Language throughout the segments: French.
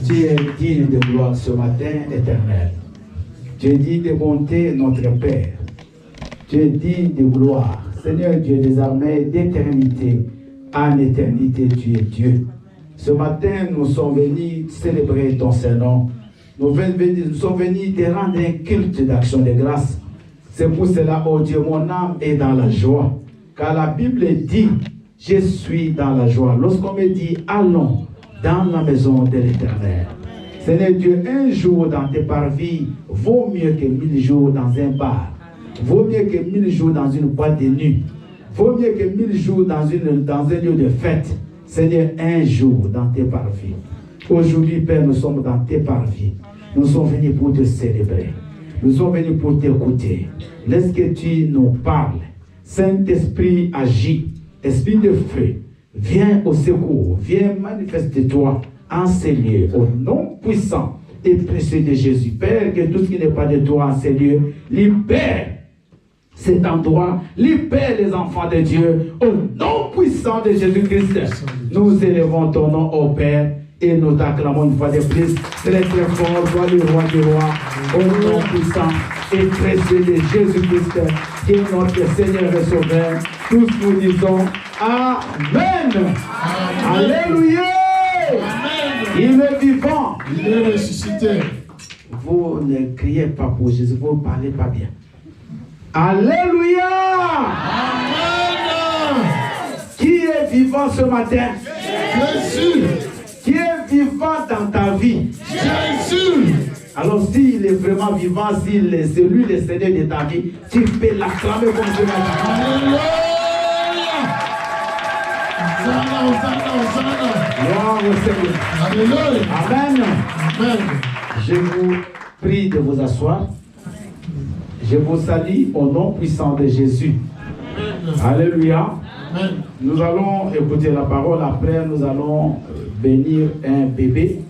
Tu es digne de gloire ce matin, éternel. Tu es digne de bonté, notre Père. Tu es digne de gloire. Seigneur Dieu, désormais, d'éternité en éternité, tu es Dieu. Ce matin, nous sommes venus célébrer ton Saint-Nom. Nous sommes venus te rendre un culte d'action de grâce. C'est pour cela, oh Dieu, mon âme est dans la joie. Car la Bible dit, je suis dans la joie. Lorsqu'on me dit, allons dans la maison de l'Éternel. Seigneur Dieu, un jour dans tes parvis vaut mieux que 1000 jours dans un bar. Vaut mieux que 1000 jours dans une boîte de nuit. Vaut mieux que 1000 jours dans un lieu de fête. Seigneur, un jour dans tes parvis. Aujourd'hui, Père, nous sommes dans tes parvis. Nous sommes venus pour te célébrer. Nous sommes venus pour t'écouter. Laisse que tu nous parles. Saint-Esprit agit. Esprit de feu, viens au secours. Viens manifester-toi en ces lieux. Au nom puissant et précieux de Jésus. Père, que tout ce qui n'est pas de toi en ces lieux, libère cet endroit, libère les enfants de Dieu. Au nom puissant de Jésus-Christ, nous élevons ton nom au Père et nous t'acclamons une fois de plus. Très très fort, toi le roi des rois, au nom puissant et précieux de Jésus-Christ, qui est notre Seigneur et Sauveur. Tous nous disons Amen. Amen. Alléluia. Amen. Il est vivant. Il est ressuscité. Vous ne criez pas pour Jésus, vous ne parlez pas bien. Alléluia. Amen. Qui est vivant ce matin? Jésus. Qui est vivant dans ta vie? Jésus. Alors s'il est vraiment vivant, s'il est celui le Seigneur de ta vie, tu peux l'acclamer comme ce matin. Alléluia. Gloire au Seigneur. Alléluia. Amen. Amen. Je vous prie de vous asseoir. Je vous salue au nom puissant de Jésus. Amen. Alléluia. Amen. Nous allons écouter la parole. Après, nous allons bénir un bébé.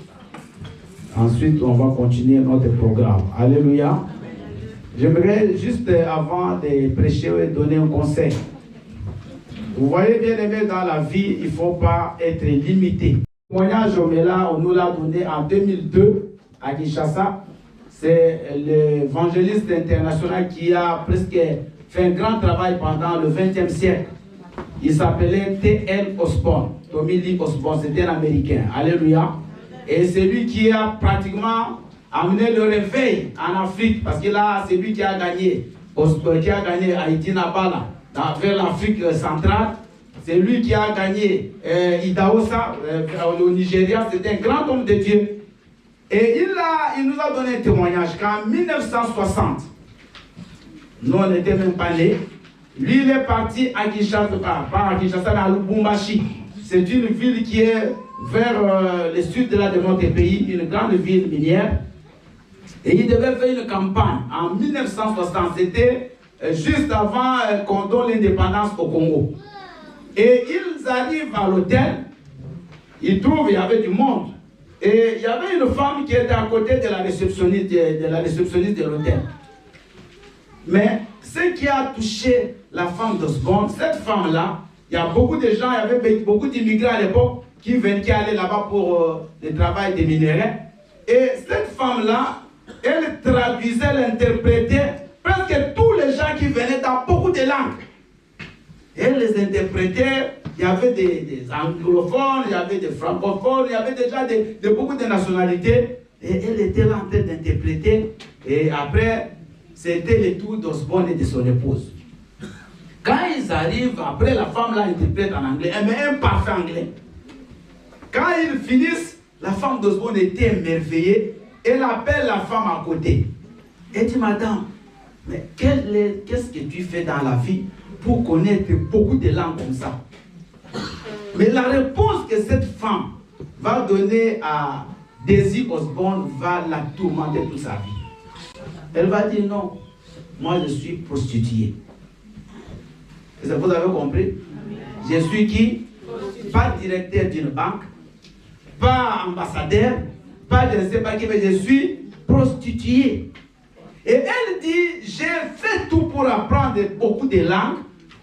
Ensuite, on va continuer notre programme. Alléluia. J'aimerais juste, avant de prêcher, donner un conseil. Vous voyez, bien aimé, dans la vie, il ne faut pas être limité. Le témoignage, on nous l'a donné en 2002 à Kinshasa. C'est l'évangéliste international qui a presque fait un grand travail pendant le XXe siècle. Il s'appelait T.L. Osborne. Tommy Lee Osborne, c'était un Américain. Alléluia. Et c'est lui qui a pratiquement amené le réveil en Afrique, parce que là, c'est lui qui a gagné Haïti Nabala vers l'Afrique centrale. C'est lui qui a gagné Idaosa au Nigeria. C'était un grand homme de Dieu. Et il nous a donné un témoignage qu'en 1960, nous on n'était même pas nés, lui il est parti à Kinshasa, pas à Kinshasa, mais à Lubumbashi. C'est une ville qui est vers le sud de notre pays, une grande ville minière. Et il devait faire une campagne en 1960, c'était juste avant qu'on donne l'indépendance au Congo. Et ils arrivent à l'hôtel, ils trouvent qu'il y avait du monde. Et il y avait une femme qui était à côté de la réceptionniste de l'hôtel. Mais ce qui a touché la femme d'Osborne, cette femme-là, il y a beaucoup de gens, il y avait beaucoup d'immigrés à l'époque qui allaient là-bas pour le travail des minéraux. Et cette femme-là, elle traduisait, elle interprétait presque tous les gens qui venaient dans beaucoup de langues. Elle les interprétait. Il y avait des anglophones, il y avait des francophones, il y avait déjà beaucoup de nationalités. Et elle était là en train d'interpréter. Et après, c'était le tour d'Osborne et de son épouse. Quand ils arrivent, après la femme là interprète en anglais, elle met un parfait anglais. Quand ils finissent, la femme d'Osborne était émerveillée. Elle appelle la femme à côté. Elle dit, madame, mais qu'est-ce que tu fais dans la vie pour connaître beaucoup de langues comme ça? Mais la réponse que cette femme va donner à Daisy Osborne va la tourmenter toute sa vie. Elle va dire non, moi je suis prostituée. Est-ce que vous avez compris? Je suis qui? Pas directeur d'une banque, pas ambassadeur, pas je ne sais pas qui, mais je suis prostituée. Et elle dit, j'ai fait tout pour apprendre beaucoup de langues,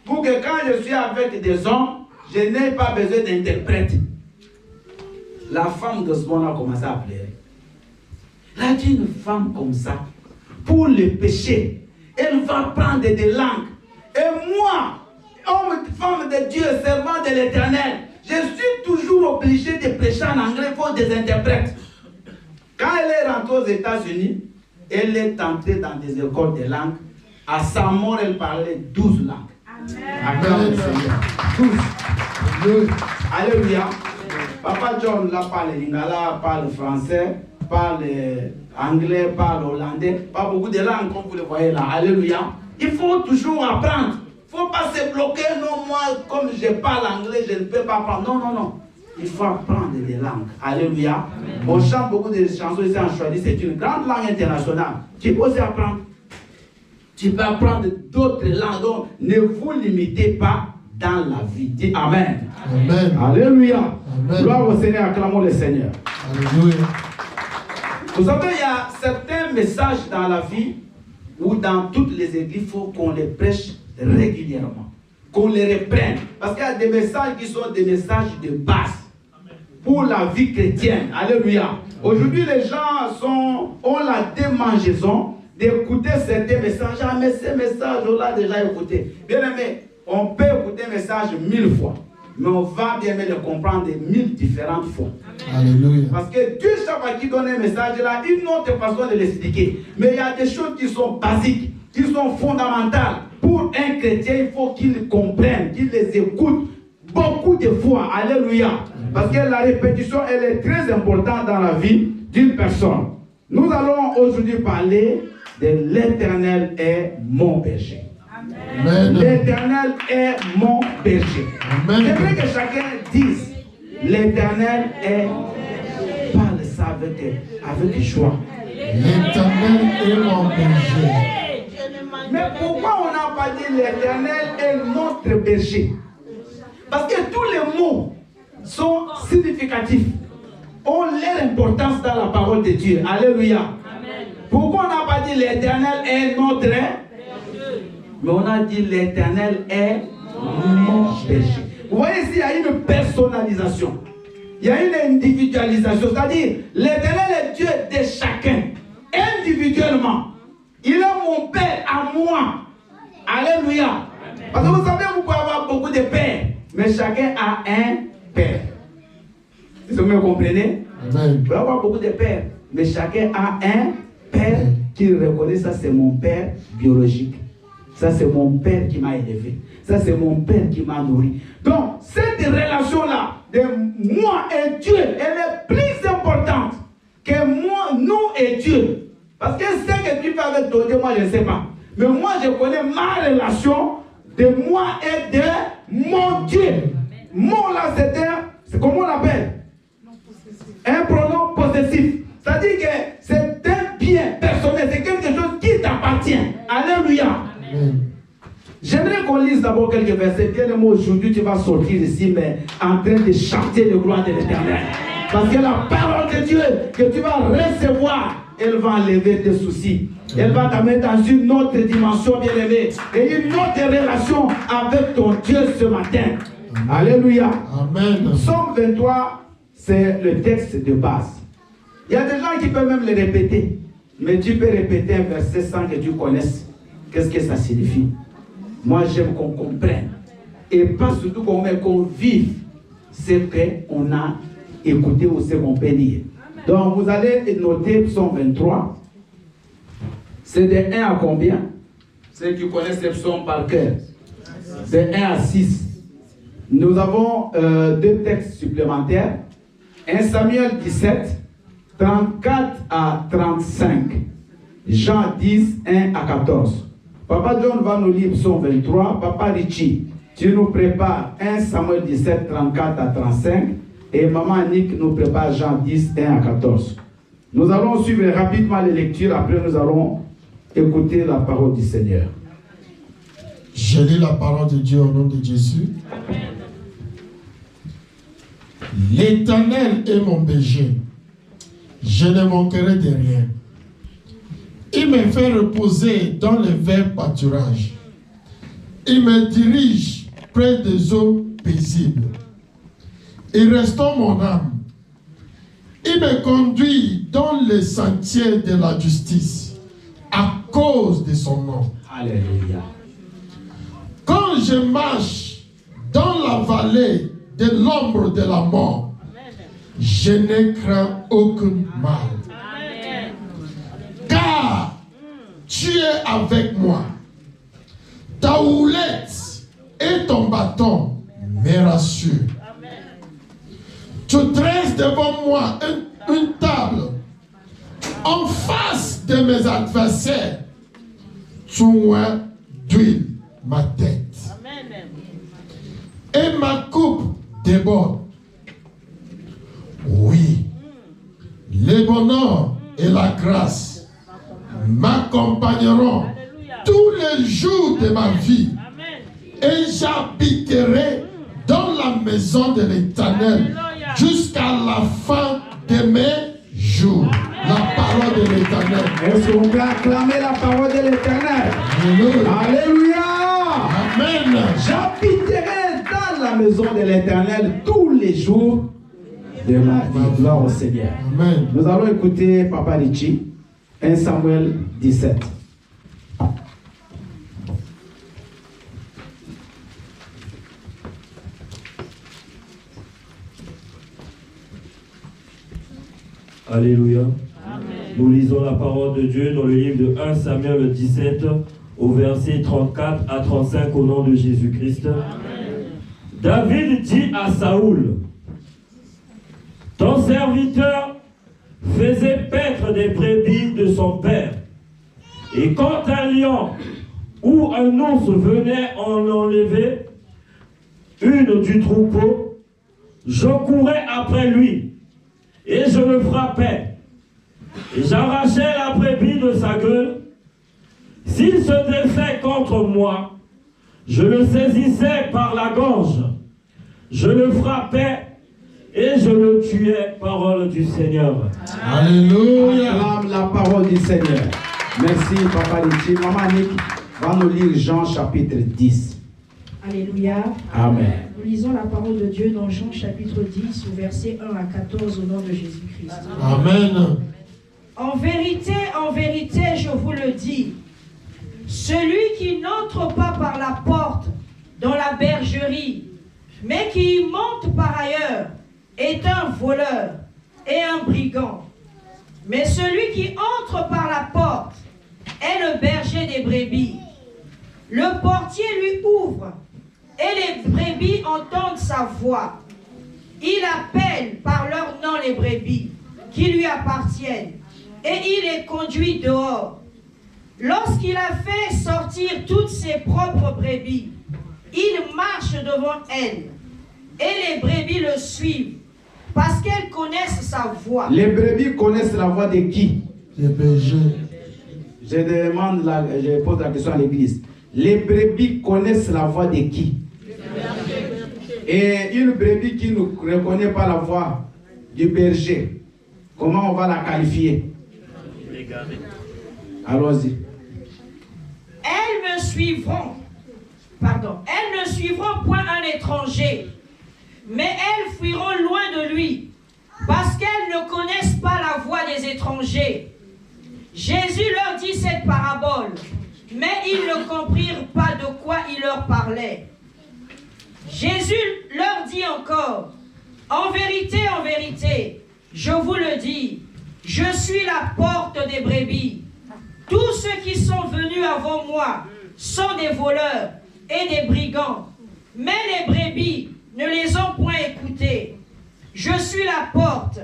pour que quand je suis avec des hommes, je n'ai pas besoin d'interprète. La femme d'Osborne a commencé à pleurer. Elle a dit, une femme comme ça, pour le péché, elle va prendre des langues. Et moi, homme, femme de Dieu, servant de l'Éternel, je suis toujours obligé de prêcher en anglais pour des interprètes. Quand elle est rentrée aux États-Unis, elle est entrée dans des écoles de langues. À sa mort, elle parlait 12 langues. Amen. 12. Alléluia. Papa John là parle lingala, parle français, parle anglais, parle hollandais, pas beaucoup de langues comme vous le voyez là. Alléluia. Il faut toujours apprendre. Il ne faut pas se bloquer. Non, moi, comme je parle anglais, je ne peux pas apprendre. Non, non, non. Il faut apprendre des langues. Alléluia. On chante beaucoup de chansons ici en Choisi. C'est une grande langue internationale. Tu peux aussi apprendre. Tu peux apprendre d'autres langues. Donc, ne vous limitez pas dans la vie. Dis Amen. Amen. Alléluia. Amen. Gloire au Seigneur. Acclamons le Seigneur. Alléluia. Vous savez, il y a certains messages dans la vie où dans toutes les églises, il faut qu'on les prêche régulièrement. Qu'on les reprenne. Parce qu'il y a des messages qui sont des messages de base pour la vie chrétienne. Alléluia. Aujourd'hui, les gens ont la démangeaison d'écouter certains messages. Ah, mais ces messages, on l'a déjà écouté. Bien aimé, on peut écouter un message 1000 fois. Mais on va bien aimé le comprendre de 1000 différentes fois. Alléluia. Parce que Dieu, chaque fois qu'il donne un message, il a une autre façon de l'expliquer. Mais il y a des choses qui sont basiques, qui sont fondamentales. Pour un chrétien, il faut qu'il comprenne, qu'il les écoute beaucoup de fois. Alléluia. Parce que la répétition, elle est très importante dans la vie d'une personne. Nous allons aujourd'hui parler de l'Éternel est mon berger. L'Éternel est mon berger. J'aimerais que chacun dise l'Éternel est. Parle ça avec joie. L'Éternel est mon berger. Mais pourquoi on n'a pas dit l'Éternel est notre berger? Parce que tous les mots sont significatifs. ont leur importance dans la parole de Dieu. Alléluia. Amen. Pourquoi on n'a pas dit l'Éternel est notre Père? Mais on a dit l'Éternel est mon péché. Vous voyez ici, il y a une personnalisation. Il y a une individualisation. C'est-à-dire, l'Éternel est Dieu de chacun. Individuellement. Il est mon Père à moi. Alléluia. Parce que vous savez, vous pouvez avoir beaucoup de pères, mais chacun a un père. Est-ce que vous me comprenez? Amen. Vous pouvez avoir beaucoup de pères, mais chacun a un père qui reconnaît ça, c'est mon père biologique. Ça, c'est mon père qui m'a élevé. Ça, c'est mon père qui m'a nourri. Donc, cette relation-là de moi et Dieu, elle est plus importante que moi, nous et Dieu. Parce que ce que tu fais avec ton Dieu, moi, je ne sais pas. Mais moi, je connais ma relation de moi et de mon Dieu. Mon là, c'est comment on l'appelle? Un pronom possessif. C'est-à-dire que c'est un bien personnel, c'est quelque chose qui t'appartient. Alléluia. J'aimerais qu'on lise d'abord quelques versets. Bien aimé, aujourd'hui, tu vas sortir ici, mais en train de chanter le gloire de l'Éternel. Parce que la parole de Dieu que tu vas recevoir, elle va enlever tes soucis. Elle va t'amener dans une autre dimension, bien aimé, et une autre relation avec ton Dieu ce matin. Alléluia. Amen. Psaume 23, c'est le texte de base. Il y a des gens qui peuvent même le répéter. Mais tu peux répéter un verset sans que tu connaisses qu'est-ce que ça signifie. Moi, j'aime qu'on comprenne. Et pas surtout qu'on vive ce qu'on a écouté ou ce qu'on peut lire. Donc, vous allez noter Psaume 23. C'est de 1 à combien? Ceux qui connaissent le psaume par cœur. De 1 à 6. Nous avons deux textes supplémentaires. 1 Samuel 17, 34 à 35. Jean 10, 1 à 14. Papa John va nous lire Psaume 23. Papa Richie, tu nous prépares 1 Samuel 17, 34 à 35. Et Maman Annick nous prépare Jean 10, 1 à 14. Nous allons suivre rapidement les lectures. Après, nous allons écouter la parole du Seigneur. Je lis la parole de Dieu au nom de Jésus. L'Éternel est mon berger. Je ne manquerai de rien. Il me fait reposer dans les verts pâturages. Il me dirige près des eaux paisibles. Il restaure mon âme. Il me conduit dans les sentiers de la justice à cause de son nom. Alléluia. Quand je marche dans la vallée de l'ombre de la mort, je ne crains aucun mal. Amen. Car tu es avec moi. Ta houlette et ton bâton me rassurent. Tu dresses devant moi une table en face de mes adversaires. Tu oins d'huile ma tête. Amen. Et ma coupe déborde. Oui, le bonheur et la grâce m'accompagneront tous les jours de ma vie. Et j'habiterai dans la maison de l'Éternel jusqu'à la fin de mes jours. La parole de l'Éternel. Est-ce qu'on peut acclamer la parole de l'Éternel? Alléluia. Amen. J'habiterai dans la maison de l'Éternel tous les jours de ma vie. Gloire au Seigneur. Amen. Nous allons écouter Papa Richie, 1 Samuel 17. Alléluia. Amen. Nous lisons la parole de Dieu dans le livre de 1 Samuel 17 au verset 34 à 35 au nom de Jésus-Christ. David dit à Saoul: ton serviteur faisait paître des brebis de son père. Et quand un lion ou un ours venait en enlever une du troupeau, je courais après lui. Et je le frappais, et j'arrachais la brebis de sa gueule. S'il se défait contre moi, je le saisissais par la gorge, je le frappais et je le tuai. Parole du Seigneur. Alléluia. Acclame la parole du Seigneur. Merci, Papa Litchi. Maman Annick va nous lire Jean chapitre 10. Alléluia. Amen. Nous lisons la parole de Dieu dans Jean chapitre 10, au verset 1 à 14, au nom de Jésus-Christ. Amen. En vérité, je vous le dis, celui qui n'entre pas par la porte dans la bergerie, mais qui y monte par ailleurs, est un voleur et un brigand. Mais celui qui entre par la porte est le berger des brebis. Le portier lui ouvre, et les brebis entendent sa voix. Il appelle par leur nom les brebis qui lui appartiennent, et il les conduit dehors. Lorsqu'il a fait sortir toutes ses propres brebis, il marche devant elles, et les brebis le suivent, parce qu'elles connaissent sa voix. Les brebis connaissent la voix de qui? Les bergers. Je pose la question à l'église. Les brebis connaissent la voix de qui? Et une brebis qui ne reconnaît pas la voix du berger, comment on va la qualifier? Allons-y. Elles ne suivront point un étranger, mais elles fuiront loin de lui, parce qu'elles ne connaissent pas la voix des étrangers. Jésus leur dit cette parabole, mais ils ne comprirent pas de quoi il leur parlait. Jésus leur dit encore, en vérité, je vous le dis, je suis la porte des brebis. Tous ceux qui sont venus avant moi sont des voleurs et des brigands, mais les brebis ne les ont point écoutés. Je suis la porte.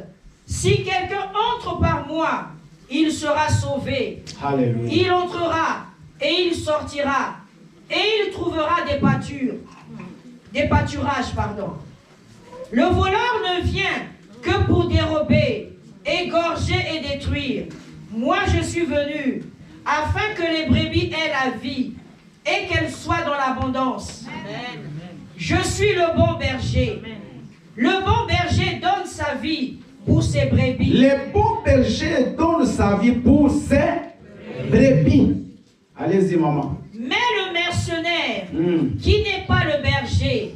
Si quelqu'un entre par moi, il sera sauvé. Alléluia. Il entrera et il sortira et il trouvera des pâturages. Le voleur ne vient que pour dérober, égorger et détruire. Moi, je suis venu afin que les brebis aient la vie et qu'elles soient dans l'abondance. Je suis le bon berger. Le bon berger donne sa vie pour ses brebis. Le bon berger donne sa vie pour ses brebis. Allez-y, maman. Mais le mercenaire, qui n'est pas le berger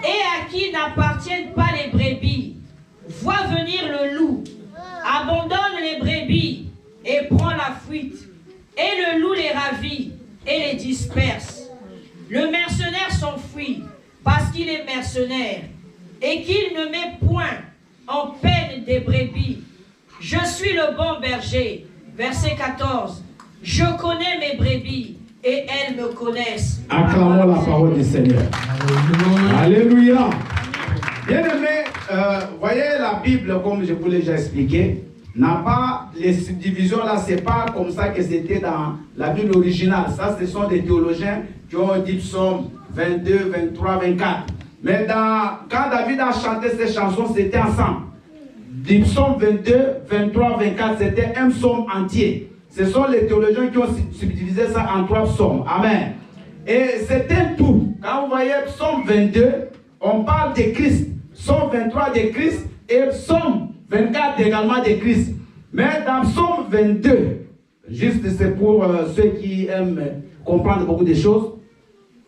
et à qui n'appartiennent pas les brebis, voit venir le loup, abandonne les brebis et prend la fuite. Et le loup les ravit et les disperse. Le mercenaire s'enfuit parce qu'il est mercenaire et qu'il ne met point en peine des brebis. Je suis le bon berger. Verset 14. Je connais mes brebis et elles me connaissent. Acclamons la parole du Seigneur. Alléluia. Bien aimé, voyez la Bible, comme je vous l'ai déjà expliqué, n'a pas les subdivisions là, c'est pas comme ça que c'était dans la Bible originale. Ça, ce sont des théologiens qui ont dit psaume 22, 23, 24. Mais quand David a chanté ces chansons, c'était ensemble. Du psaume 22, 23, 24, c'était un psaume entier. Ce sont les théologiens qui ont subdivisé ça en 3 psaumes. Amen. Et c'était tout. Quand vous voyez psaume 22, on parle de Christ. Psaume 23 de Christ et psaume 24 également de Christ. Mais dans psaume 22, juste c'est pour ceux qui aiment comprendre beaucoup de choses,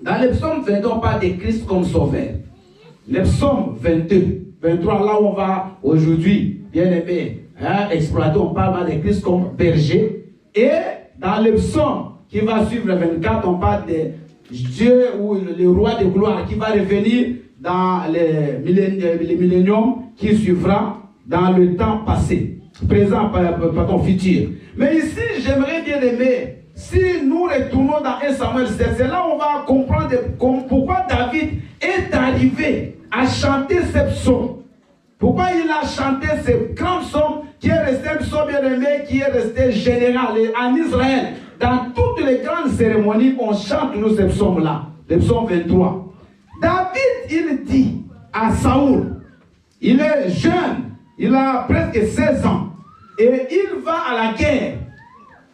dans le psaume 22, on parle de Christ comme sauveur. Le psaume 22, 23, là où on va aujourd'hui, bien aimé, exploiter, on parle de Christ comme berger. Et dans le psaume qui va suivre le 24, on parle de Dieu ou le roi de gloire qui va revenir dans le millénium qui suivra dans le temps passé, présent par ton futur. Mais ici, j'aimerais bien aimer, si nous retournons dans 1 Samuel 7, c'est là où on va comprendre pourquoi David est arrivé à chanter ce psaume. Pourquoi il a chanté ce grand psaume qui est resté un psaume bien aimé, qui est resté général en Israël. Dans toutes les grandes cérémonies, on chante nous ce psaume-là, le psaume 23. David, il dit à Saoul, il est jeune, il a presque 16 ans, et il va à la guerre.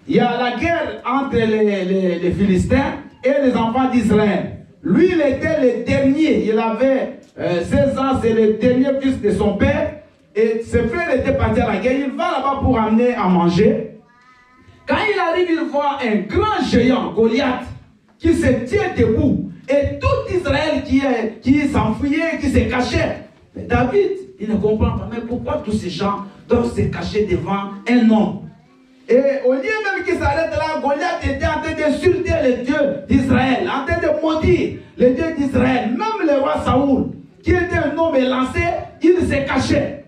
Il y a la guerre entre les Philistins et les enfants d'Israël. Lui, il était le dernier, il avait 16 ans, c'est le dernier fils de son père. Et ses frères étaient partis à la guerre. Il va là-bas pour amener à manger. Quand il arrive, il voit un grand géant, Goliath, qui se tient debout. Et tout Israël qui s'enfuyait, qui se cachait. Mais David, il ne comprend pas. Mais pourquoi tous ces gens doivent se cacher devant un homme? Et au lieu même qu'il s'arrête là, Goliath était en train d'insulter les dieux d'Israël, en train de maudire les dieux d'Israël. Même le roi Saoul, qui était un homme élancé, il se cachait.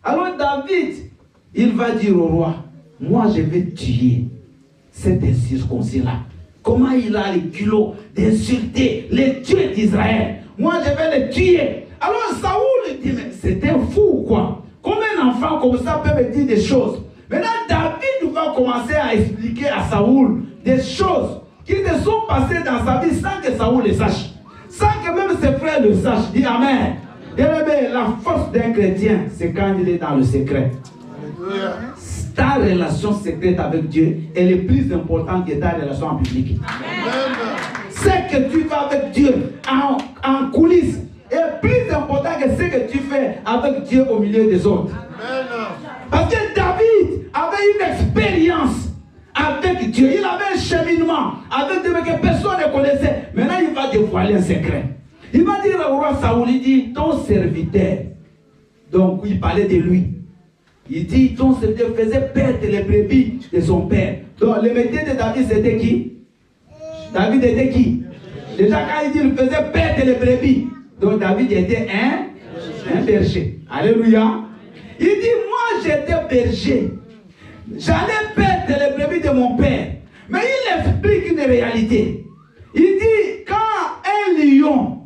Alors David, il va dire au roi, moi je vais tuer cet incirconcis-là. Comment il a le culot d'insulter les dieux d'Israël? Moi je vais le tuer. Alors Saoul dit, mais c'est un fou quoi. Comment un enfant comme ça peut me dire des choses? Maintenant David va commencer à expliquer à Saoul des choses qui se sont passées dans sa vie sans que Saoul le sache. Sans que même ses frères le sachent. Dis Amen. Et la force d'un chrétien, c'est quand il est dans le secret. Ta relation secrète avec Dieu, elle est plus importante que ta relation en public. Ce que tu fais avec Dieu en coulisses est plus important que ce que tu fais avec Dieu au milieu des autres. Parce que David avait une expérience avec Dieu. Il avait un cheminement avec Dieu que personne ne connaissait. Maintenant, il va dévoiler un secret. Il va dire au roi Saoul, il dit, ton serviteur. Donc, il parlait de lui. Il dit, ton serviteur faisait perdre les brebis de son père. Donc, le métier de David, c'était qui? David était qui? Déjà, quand il dit, il faisait perdre les brebis. Donc, David était un berger. Alléluia. Il dit, moi, j'étais berger. J'allais perdre les brebis de mon père. Mais il explique une réalité. Il dit, quand un lion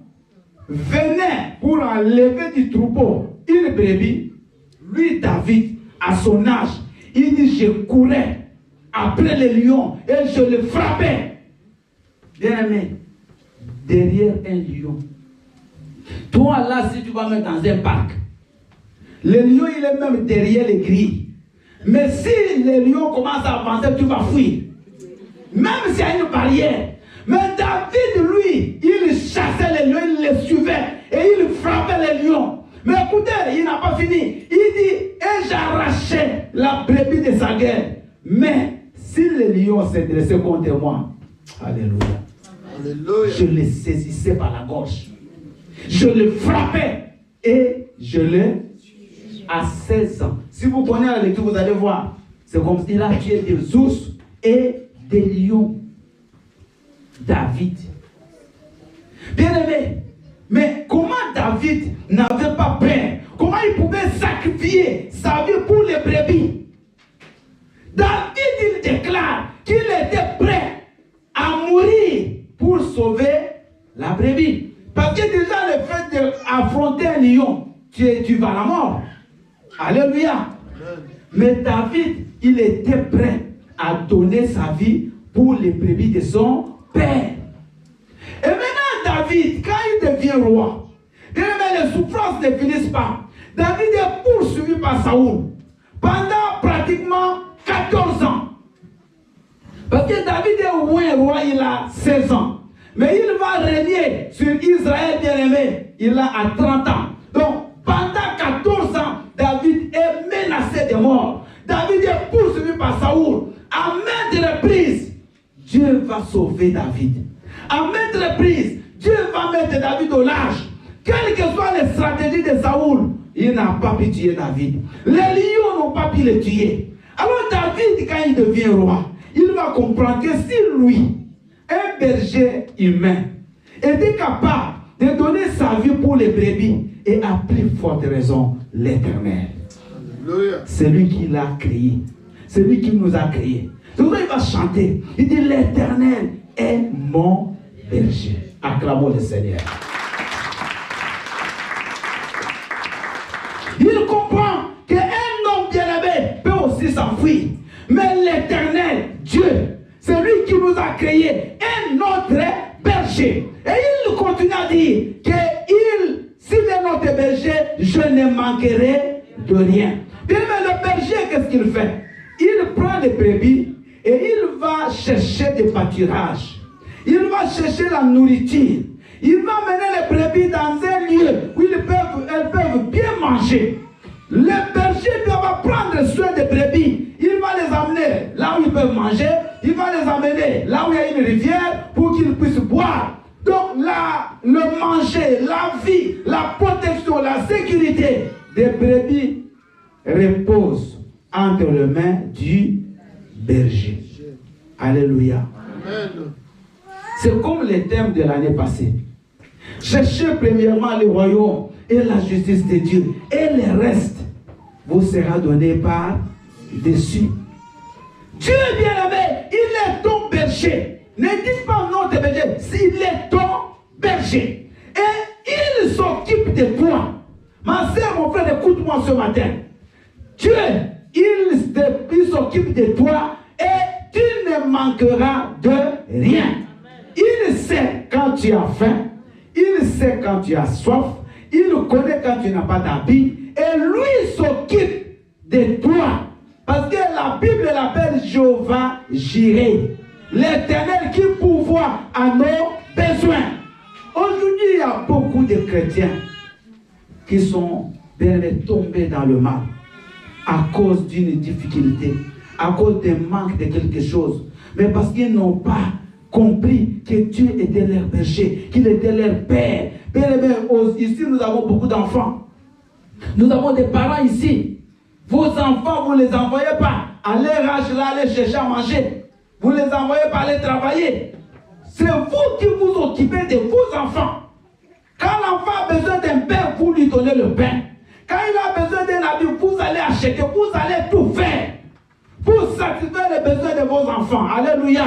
venait pour enlever du troupeau une brebis, lui, David, à son âge, il dit, je courais après le lion et je le frappais. Bien aimé, derrière un lion, toi là, si tu vas mettre dans un parc, le lion, il est même derrière les grilles. Mais si le lion commence à avancer, tu vas fuir. Même s'il y a une barrière. Mais David, lui, il chassait les lions, il les suivait et il frappait les lions. Mais écoutez, il n'a pas fini. Il dit, et j'arrachais la brebis de sa guerre. Mais si le lion s'est dressé contre moi, alléluia, alléluia, je le saisissais par la gorge. Je le frappais et je le à 16 ans. Si vous prenez la lecture, vous allez voir. C'est comme s'il a tué des ours et des lions. David. Bien aimé, mais comment David n'avait pas peur? Comment il pouvait sacrifier sa vie pour les brebis? David, il déclare qu'il était prêt à mourir pour sauver la brebis. Parce que déjà le fait d'affronter un lion, tu vas à la mort. Alléluia. Mais David, il était prêt à donner sa vie pour les brebis de son père. Et maintenant, David, quand il devient roi, mais les souffrances ne finissent pas. David est poursuivi par Saoul pendant pratiquement 14 ans. Parce que David est au moins roi, il a 16 ans. Mais il va régner sur Israël bien-aimé, il a à 30 ans. Donc, pendant 14 ans, David est menacé de mort. David est poursuivi par Saoul. À maintes reprises, Dieu va sauver David. À maintes reprises, Dieu va mettre David au large. Quelles que soient les stratégies de Saoul, il n'a pas pu tuer David. Les lions n'ont pas pu le tuer. Alors David, quand il devient roi, il va comprendre que si lui, un berger humain, était capable de donner sa vie pour les brebis, et à plus forte raison, l'Éternel. C'est lui qui l'a créé. C'est lui qui nous a créés. Donc il va chanter. Il dit, l'Éternel est mon berger. Acclamons le Seigneur. Il comprend qu'un homme bien-aimé peut aussi s'enfuir. Mais l'Éternel, Dieu, c'est lui qui nous a créés un autre berger. Et il continue à dire que s'il est notre berger, je ne manquerai de rien. Bien, mais le berger, qu'est-ce qu'il fait? Il prend les brebis et il va chercher des pâturages. Il va chercher la nourriture. Il va mener les brebis dans un lieu où elles peuvent bien manger. Le berger doit prendre soin des brebis. Il va les amener là où ils peuvent manger. Il va les amener là où il y a une rivière pour qu'ils puissent boire. Donc là, le manger, la vie, la protection, la sécurité des brebis repose entre les mains du berger. Alléluia. Amen. C'est comme les thèmes de l'année passée. Cherchez premièrement le royaume et la justice de Dieu, et le reste vous sera donné par dessus. Dieu bien-aimé, il est ton berger. Ne dites pas non de berger, il est ton berger. Et il s'occupe de toi. Ma soeur, mon frère, écoute-moi ce matin. Dieu, il s'occupe de toi et tu ne manqueras de rien. Il sait quand tu as faim, il sait quand tu as soif, il connaît quand tu n'as pas d'habit, et lui s'occupe de toi. Parce que la Bible l'appelle Jéhovah Jireh, l'Éternel qui pourvoit à nos besoins. Aujourd'hui, il y a beaucoup de chrétiens qui sont tombés dans le mal à cause d'une difficulté, à cause d'un manque de quelque chose, mais parce qu'ils n'ont pas compris que Dieu était leur berger, qu'il était leur père. Ici, nous avons beaucoup d'enfants. Nous avons des parents ici. Vos enfants, vous ne les envoyez pas à leur âge là, aller chercher à manger. Vous ne les envoyez pas aller travailler. C'est vous qui vous occupez de vos enfants. Quand l'enfant a besoin d'un pain, vous lui donnez le pain. Quand il a besoin d'un habit, vous allez acheter, vous allez tout faire pour satisfaire les besoins de vos enfants. Alléluia.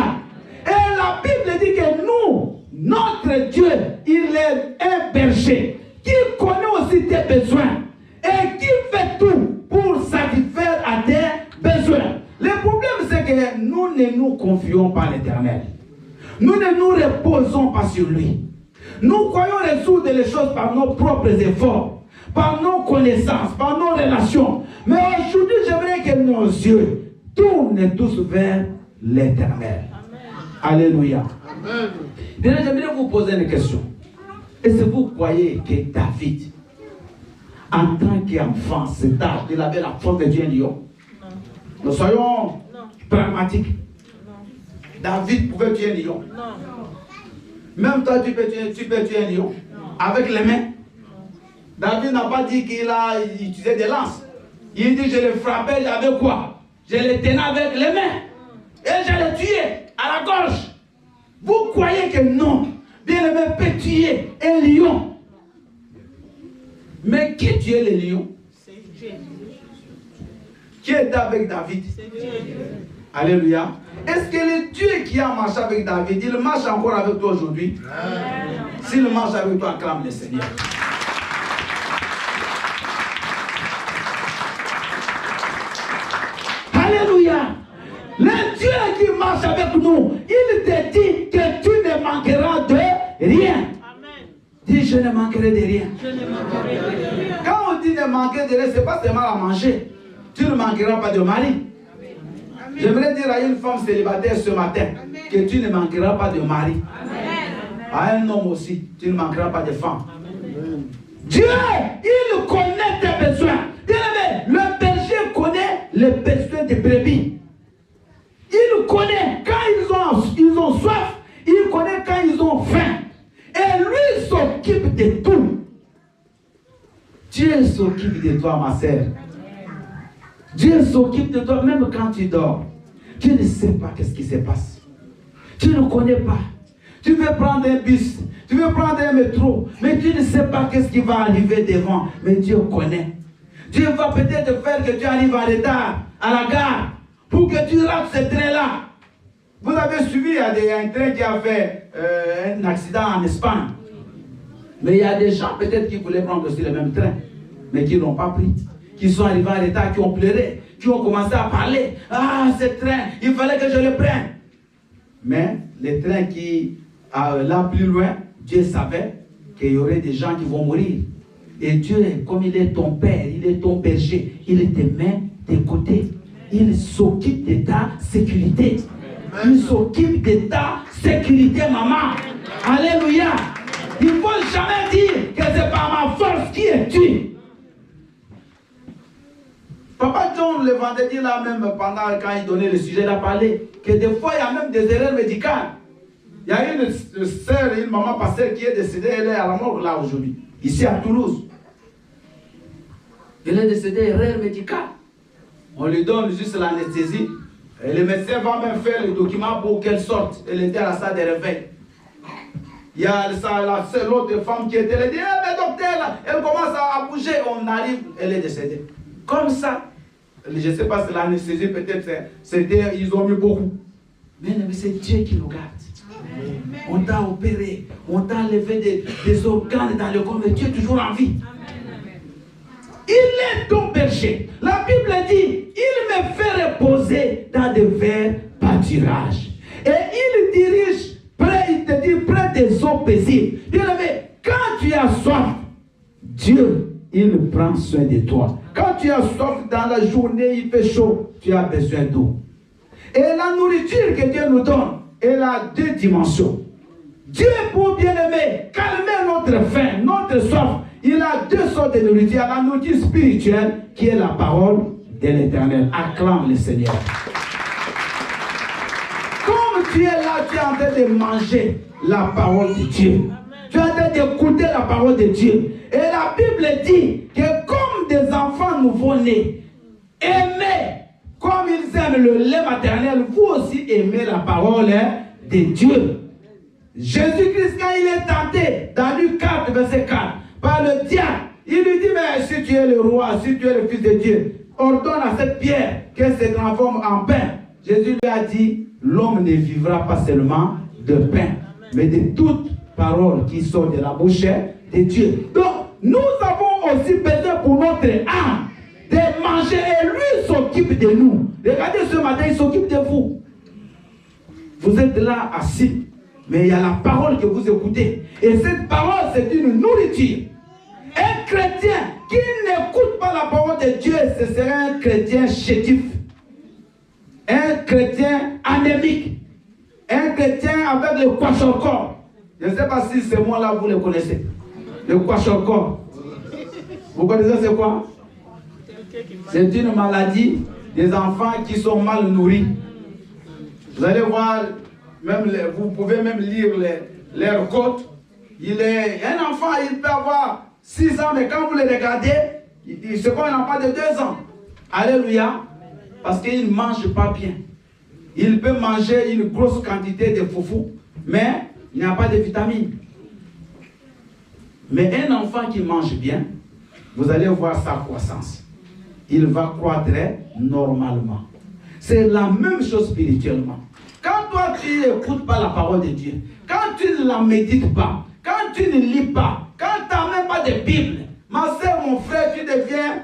Et la Bible dit que nous, notre Dieu, il est un berger qui connaît aussi tes besoins et qui fait tout pour satisfaire à tes besoins. Le problème, c'est que nous ne nous confions pas à l'Éternel. Nous ne nous reposons pas sur lui. Nous croyons résoudre les choses par nos propres efforts, par nos connaissances, par nos relations. Mais aujourd'hui, j'aimerais que nos yeux tournent tous vers l'Éternel. Alléluia. Amen. Déjà, j'aimerais vous poser une question. Est-ce que vous croyez que David, en tant qu'enfant, cet âge, il avait la force de Dieu un lion? Non. Nous soyons pragmatiques. Non. David pouvait tuer un lion. Non. Même toi, tu peux tuer un lion. Non. Avec les mains. Non. David n'a pas dit qu'il a utilisé des lances. Il dit, je le frappais avec quoi? Je le tenais avec les mains. Et je le tuais à la gorge. Vous croyez que non? Bien-aimé peut tuer un lion. Mais qui tuait le lion? C'est Dieu. Qui était avec David? C'est Dieu. Alléluia. Est-ce que le Dieu qui a marché avec David, il marche encore avec toi aujourd'hui? S'il marche avec toi, acclame le Seigneur. Alléluia. Le Dieu qui marche avec nous, il te dit que tu ne manqueras de rien. Amen. Dis, je ne manquerai de rien. Je ne manquerai de rien. Quand on dit ne manquer de rien, ce n'est pas seulement à manger. Tu ne manqueras pas de mari. J'aimerais dire à une femme célibataire ce matin que tu ne manqueras pas de mari. Amen. À un homme aussi, tu ne manqueras pas de femme. Amen. Dieu, il connaît tes besoins. Le berger connaît les besoins des brebis. Il connaît quand ils ont soif, il connaît quand ils ont faim. Et lui s'occupe de tout. Dieu s'occupe de toi, ma sœur. Dieu s'occupe de toi même quand tu dors. Tu ne sais pas qu'est-ce qui se passe. Tu ne connais pas. Tu veux prendre un bus, tu veux prendre un métro, mais tu ne sais pas qu'est-ce qui va arriver devant. Mais Dieu connaît. Dieu va peut-être faire que tu arrives en retard à la gare pour que tu rates ce train-là. Vous avez suivi, il y a un train qui a fait un accident en Espagne. Mais il y a des gens peut-être qui voulaient prendre aussi le même train, mais qui n'ont pas pris. Qui sont arrivés en retard, qui ont pleuré, qui ont commencé à parler. Ah, ce train, il fallait que je le prenne. Mais le train qui là plus loin, Dieu savait qu'il y aurait des gens qui vont mourir. Et Dieu, comme il est ton père, il est ton berger, il te met de côté. Il s'occupe de ta sécurité. Il s'occupe de ta sécurité, maman. Alléluia. Il ne faut jamais dire que c'est par ma force qui est tu. Papa John, le vendredi là même, pendant quand il donnait le sujet, il a parlé que des fois il y a même des erreurs médicales. Il y a une sœur, une maman pasteur qui est décédée, elle est à la mort là aujourd'hui, ici à Toulouse. Elle est décédée, erreur médicale. On lui donne juste l'anesthésie. Et le médecin va même faire le document pour qu'elle sorte. Elle était à la salle de réveil. Il y a l'autre femme qui était là, elle dit, eh, mais docteur, là, elle commence à bouger. On arrive, elle est décédée. Comme ça, je ne sais pas si l'anesthésie, peut-être, c'était, ils ont mis beaucoup. Mais c'est Dieu qui nous garde. Amen. On t'a opéré, on t'a enlevé des organes dans le corps, mais Dieu est toujours en vie. Amen. Il est ton berger. La Bible dit, il me fait reposer dans de verts pâturages. Et il dirige, il te dit, près des eaux paisibles. Bien-aimé, quand tu as soif, Dieu, il prend soin de toi. Quand tu as soif dans la journée, il fait chaud, tu as besoin d'eau. Et la nourriture que Dieu nous donne, elle a deux dimensions. Dieu, pour bien-aimer, calmer notre faim, notre soif, il a deux sortes de nourriture. Il y a la nourriture spirituelle, qui est la parole de l'Éternel. Acclame le Seigneur. Comme tu es là, tu es en train de manger la parole de Dieu. Tu es en train d'écouter la parole de Dieu. Et la Bible dit que comme des enfants nouveau-nés, aimez comme ils aiment le lait maternel, vous aussi aimez la parole de Dieu. Jésus-Christ, quand il est tenté, dans Luc 4, verset 4, par le diable, il lui dit, mais si tu es le roi, si tu es le fils de Dieu, ordonne à cette pierre qu'elle se transforme en pain. Jésus lui a dit, l'homme ne vivra pas seulement de pain, mais de toute parole qui sort de la bouche de Dieu. Donc, nous avons aussi besoin pour notre âme de manger et lui s'occupe de nous. Regardez ce matin, il s'occupe de vous. Vous êtes là assis, mais il y a la parole que vous écoutez. Et cette parole, c'est une nourriture. Un chrétien qui n'écoute pas la parole de Dieu, ce serait un chrétien chétif. Un chrétien anémique. Un chrétien avec le kwashiorkor. Je ne sais pas si ce mot-là, vous le connaissez. Le kwashiorkor. Vous connaissez c'est quoi? C'est une maladie des enfants qui sont mal nourris. Vous allez voir, même vous pouvez même lire leurs côtes. Un enfant, il peut avoir 6 ans, mais quand vous le regardez, c'est comme un enfant de 2 ans. Alléluia. Parce qu'il ne mange pas bien. Il peut manger une grosse quantité de foufou, mais il n'y a pas de vitamines. Mais un enfant qui mange bien, vous allez voir sa croissance. Il va croître normalement. C'est la même chose spirituellement. Quand toi tu n'écoutes pas la parole de Dieu, quand tu ne la médites pas, quand tu ne lis pas, quand tu n'as même pas de Bible, ma soeur, mon frère, tu deviens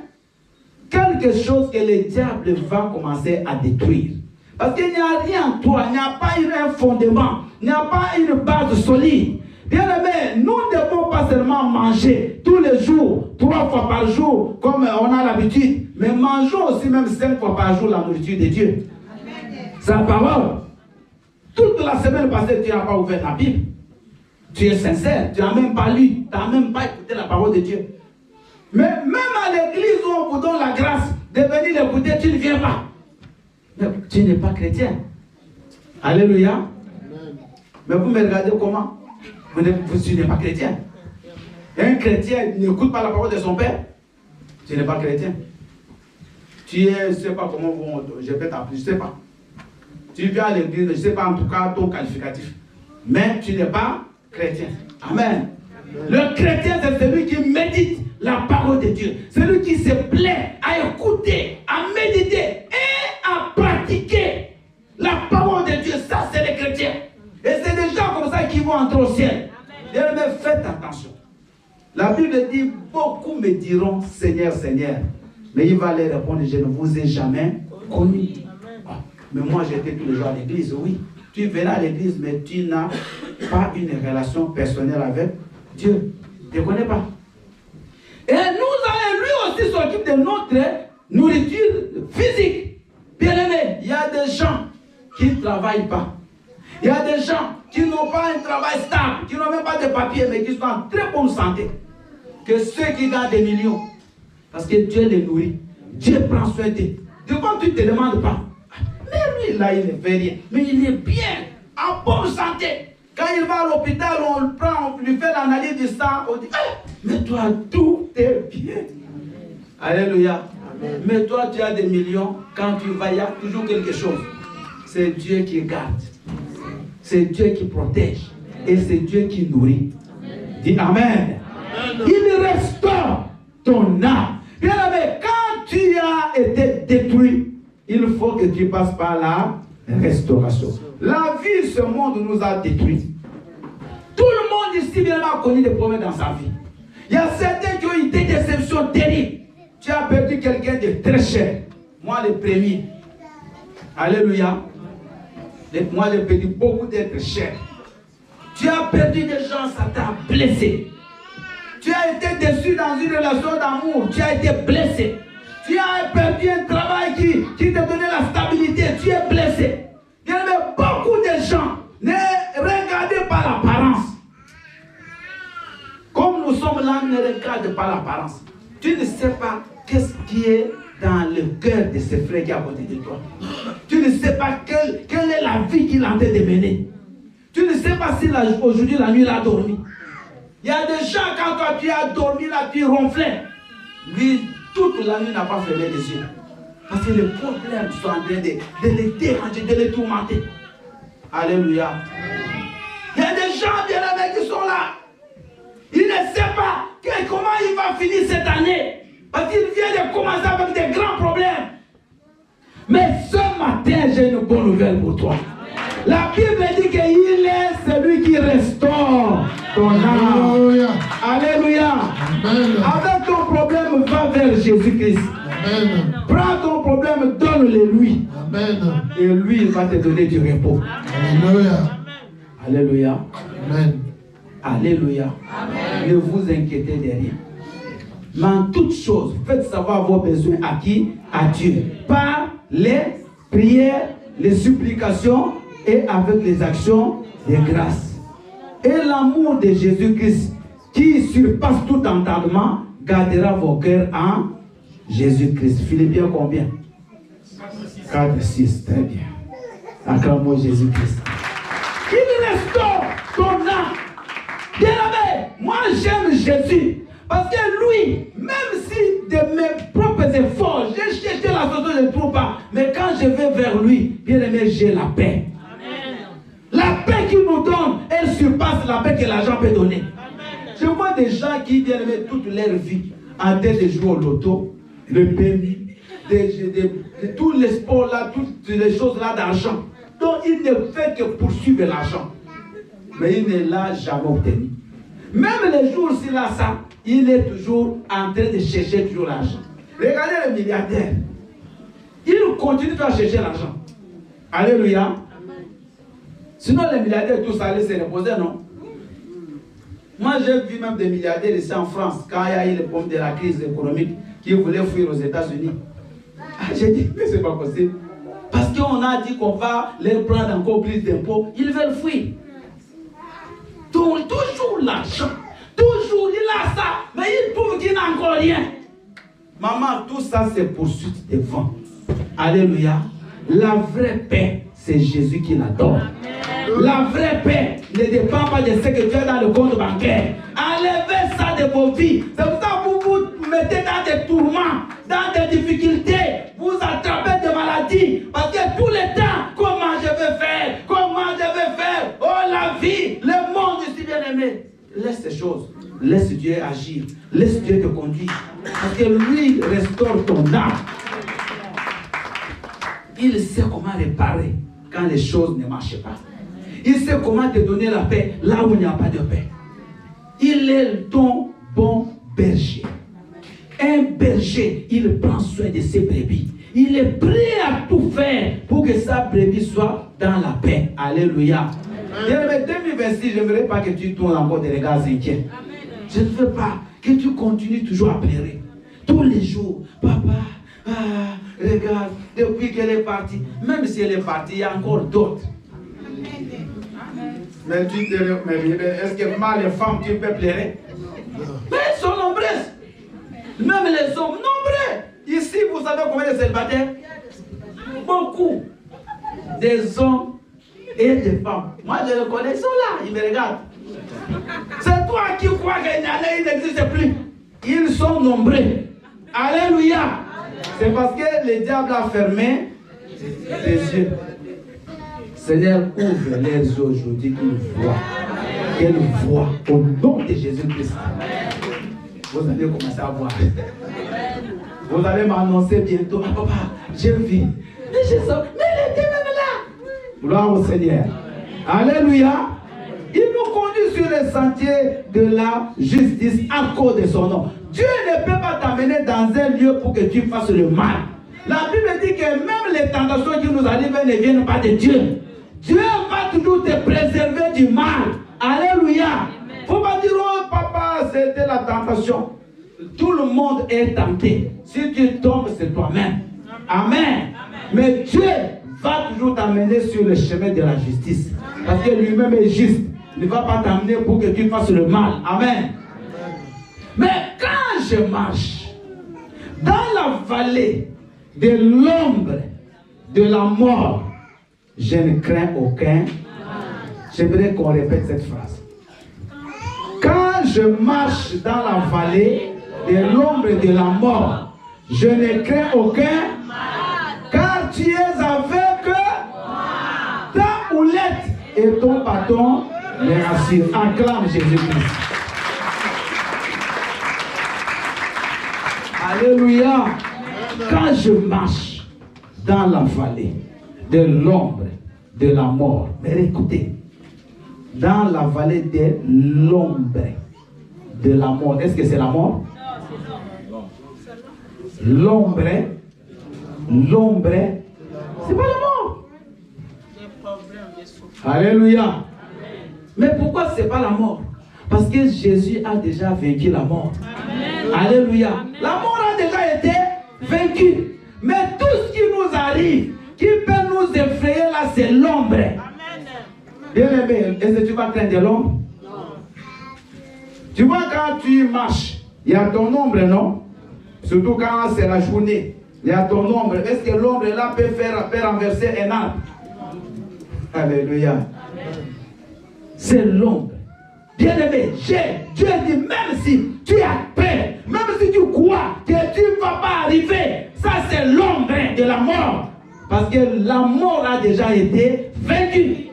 quelque chose que le diable va commencer à détruire. Parce qu'il n'y a rien en toi, il n'y a pas un fondement, il n'y a pas une base solide. Bien aimé, nous ne devons pas seulement manger tous les jours, 3 fois par jour, comme on a l'habitude, mais mangeons aussi même 5 fois par jour la nourriture de Dieu. C'est la parole. Toute la semaine passée, tu n'as pas ouvert la Bible. Tu es sincère, tu n'as même pas lu, tu n'as même pas écouté la parole de Dieu. Mais même à l'église où on vous donne la grâce de venir l'écouter, tu ne viens pas. Mais tu n'es pas chrétien. Alléluia. Amen. Mais vous me regardez comment? Tu n'es pas chrétien. Un chrétien n'écoute pas la parole de son père. Tu n'es pas chrétien. Tu es, je ne sais pas comment je peux t'appeler, je ne sais pas. Tu viens à l'église, je ne sais pas en tout cas ton qualificatif. Mais tu n'es pas chrétien. Amen. Amen. Le chrétien, c'est celui qui médite la parole de Dieu. Celui qui se plaît à écouter, à méditer et à pratiquer la parole de Dieu. Ça, c'est les chrétiens. Et c'est des gens comme ça qui vont entrer au ciel. Mais faites attention. La Bible dit, beaucoup me diront, Seigneur, Seigneur. Mais il va leur répondre, je ne vous ai jamais connu. Ah, mais moi, j'étais tous les jours à l'église, oui. Tu venais à l'église, mais tu n'as pas une relation personnelle avec Dieu. Tu ne connais pas. Et lui aussi s'occupe de notre nourriture physique. Bien aimé, il y a des gens qui ne travaillent pas. Il y a des gens qui n'ont pas un travail stable, qui n'ont même pas de papiers, mais qui sont en très bonne santé. Que ceux qui gagnent des millions. Parce que Dieu les nourrit. Dieu prend soin d'eux. De quoi tu ne te demandes pas? Mais lui, là, il ne fait rien. Mais il est bien, en bonne santé. Quand il va à l'hôpital, on le prend, on lui fait l'analyse du sang, on dit, mais toi, tout est bien. Alléluia. Amen. Mais toi, tu as des millions. Quand tu vas, il y a toujours quelque chose. C'est Dieu qui garde. C'est Dieu qui protège. Et c'est Dieu qui nourrit. Dis Amen. Amen. Il restaure ton âme. Bien aimé, quand tu as été détruit, il faut que tu passes par la restauration. La vie, ce monde nous a détruits. Tout le monde ici bien a connu des problèmes dans sa vie. Il y a certains qui ont eu des déceptions terribles. Tu as perdu quelqu'un de très cher. Moi, le premier. Alléluia. Moi, j'ai perdu beaucoup d'êtres chers. Tu as perdu des gens, ça t'a blessé. Tu as été déçu dans une relation d'amour. Tu as été blessé. Tu as perdu un travail qui t'a donné la stabilité. Tu es blessé. Il y avait beaucoup de gens. Ne regardez pas l'apparence. Comme nous sommes là, ne regarde pas l'apparence. Tu ne sais pas qu'est-ce qui est dans le cœur de ce frère qui est à côté de toi. Tu ne sais pas quelle est la vie qu'il est en train de mener. Tu ne sais pas si aujourd'hui la nuit il a dormi. Il y a des gens, quand toi tu as dormi, là tu ronflais. Lui, toute la nuit n'a pas fermé les yeux. Parce que les problèmes sont en train de les déranger, de les tourmenter. Alléluia. Il y a des gens bien aimés qui sont là. Ils ne savent pas comment il va finir cette année. Parce qu'il vient de commencer avec des grands problèmes. Mais ce matin, j'ai une bonne nouvelle pour toi. La Bible dit qu'il est celui qui restaure ton âme. Alléluia. Amen. Avec ton problème, va vers Jésus-Christ. Prends ton problème, donne-le lui. Amen. Et lui, il va te donner du repos. Alléluia. Alléluia. Amen. Alléluia. Amen. Ne vous inquiétez de rien. Mais en toutes choses, faites savoir vos besoins à qui? À Dieu. Par les prières, les supplications et avec les actions de grâce. Et l'amour de Jésus-Christ, qui surpasse tout entendement, gardera vos cœurs en Jésus-Christ. Philippiens combien? 4, 6, très bien. Acclamons Jésus-Christ. Il restaure ton âme. Bien aimé, moi j'aime Jésus. Parce que lui, même si de mes propres efforts, j'ai cherché la solution, je ne trouve pas. Mais quand je vais vers lui, bien aimé, j'ai la paix. Amen. La paix qu'il nous donne, elle surpasse la paix que l'argent peut donner. Amen. Je vois des gens qui, bien aimé, toute leur vie, en train de jouer au loto, le PMI, de tous les sports là, toutes les choses là d'argent. Donc il ne fait que poursuivre l'argent. Mais il ne l'a jamais obtenu. Même les jours s'il a ça, il est toujours en train de chercher toujours l'argent. Regardez le milliardaire. Il continue à chercher l'argent. Alléluia. Amen. Sinon les milliardaires tous allaient se reposer, non? Moi j'ai vu même des milliardaires ici en France, quand il y a eu le problème de la crise économique, qui voulaient fuir aux États-Unis. J'ai dit, mais c'est pas possible. Parce qu'on a dit qu'on va leur prendre encore plus d'impôts. Ils veulent fuir. Donc, toujours l'argent. Toujours, il a ça. Mais il trouve qu'il n'a encore rien. Maman, tout ça, c'est poursuite des vents. Alléluia. La vraie paix, c'est Jésus qui la donne. La vraie paix ne dépend pas de ce que tu as dans le compte bancaire. Enlevez ça de vos vies. C'est pour ça que vous vous mettez dans des tourments, dans des difficultés. Vous attrapez des maladies. Parce que tout le temps, comment je vais faire? Comment je vais faire? Oh, la vie, le monde, je suis bien aimé. Laisse ces choses. Laisse Dieu agir. Laisse Dieu te conduire. Parce que lui restaure ton âme. Il sait comment réparer quand les choses ne marchent pas. Il sait comment te donner la paix là où il n'y a pas de paix. Il est ton bon berger. Un berger, il prend soin de ses brebis. Il est prêt à tout faire pour que sa brebis soit dans la paix. Alléluia. Amen. 2026, je ne voudrais pas que tu tournes encore des regards inquiets. Amen. Je ne veux pas que tu continues toujours à pleurer. Tous les jours, papa, regarde, depuis qu'elle est partie, même si elle est partie, il y a encore d'autres. Mais tu te est-ce que vraiment les femmes, tu peux pleurer? Mais elles sont nombreuses. Même les hommes, nombreux. Ici, vous savez combien de célibataires? Beaucoup. Des hommes et des femmes. Moi, je les connais, ils sont là, ils me regardent. C'est toi qui crois qu'il n'existe plus. Ils sont nombreux. Alléluia. C'est parce que le diable a fermé les yeux. Seigneur, ouvre les yeux aujourd'hui qu'ils voient au nom de Jésus-Christ. Vous allez commencer à voir. Vous allez m'annoncer bientôt, ah papa, j'ai vu. Mais il était même là. Gloire au Seigneur. Alléluia. Il nous conduit sur les sentiers de la justice à cause de son nom. Dieu ne peut pas t'amener dans un lieu pour que tu fasses le mal. La Bible dit que même les tentations qui nous arrivent ne viennent pas de Dieu. Dieu va toujours te préserver du mal. Alléluia. Il ne faut pas dire, oh papa, c'était la tentation. Tout le monde est tenté. Si tu tombes, c'est toi-même. Amen. Mais Dieu va toujours t'amener sur le chemin de la justice. Parce que lui-même est juste. Il ne va pas t'amener pour que tu fasses le mal. Amen. Mais quand je marche dans la vallée de l'ombre de la mort, je ne crains aucun. J'aimerais qu'on répète cette phrase. Quand je marche dans la vallée de l'ombre de la mort, je ne crains aucun, car tu es avec ta houlette et ton bâton me rassure. Acclame Jésus-Christ. Alléluia. Quand je marche dans la vallée de l'ombre de la mort, mais écoutez, dans la vallée de l'ombre de la mort, est-ce que c'est la mort? L'ombre, c'est pas la mort. Alléluia. Mais pourquoi c'est pas la mort? Parce que Jésus a déjà vaincu la mort. Alléluia. La mort a déjà été vaincue. Mais tout ce qui nous arrive, qui peut nous effrayer là, c'est l'ombre. Bien aimé, est-ce que tu vas craindre l'ombre? Tu vois, quand tu marches, il y a ton ombre, non? Surtout quand c'est la journée, il y a ton ombre. Est-ce que l'ombre là peut renverser un arbre? Alléluia. C'est l'ombre. Bien aimé, Dieu dit, même si tu as peur, même si tu crois que tu ne vas pas arriver, ça c'est l'ombre de la mort. Parce que la mort a déjà été vaincue.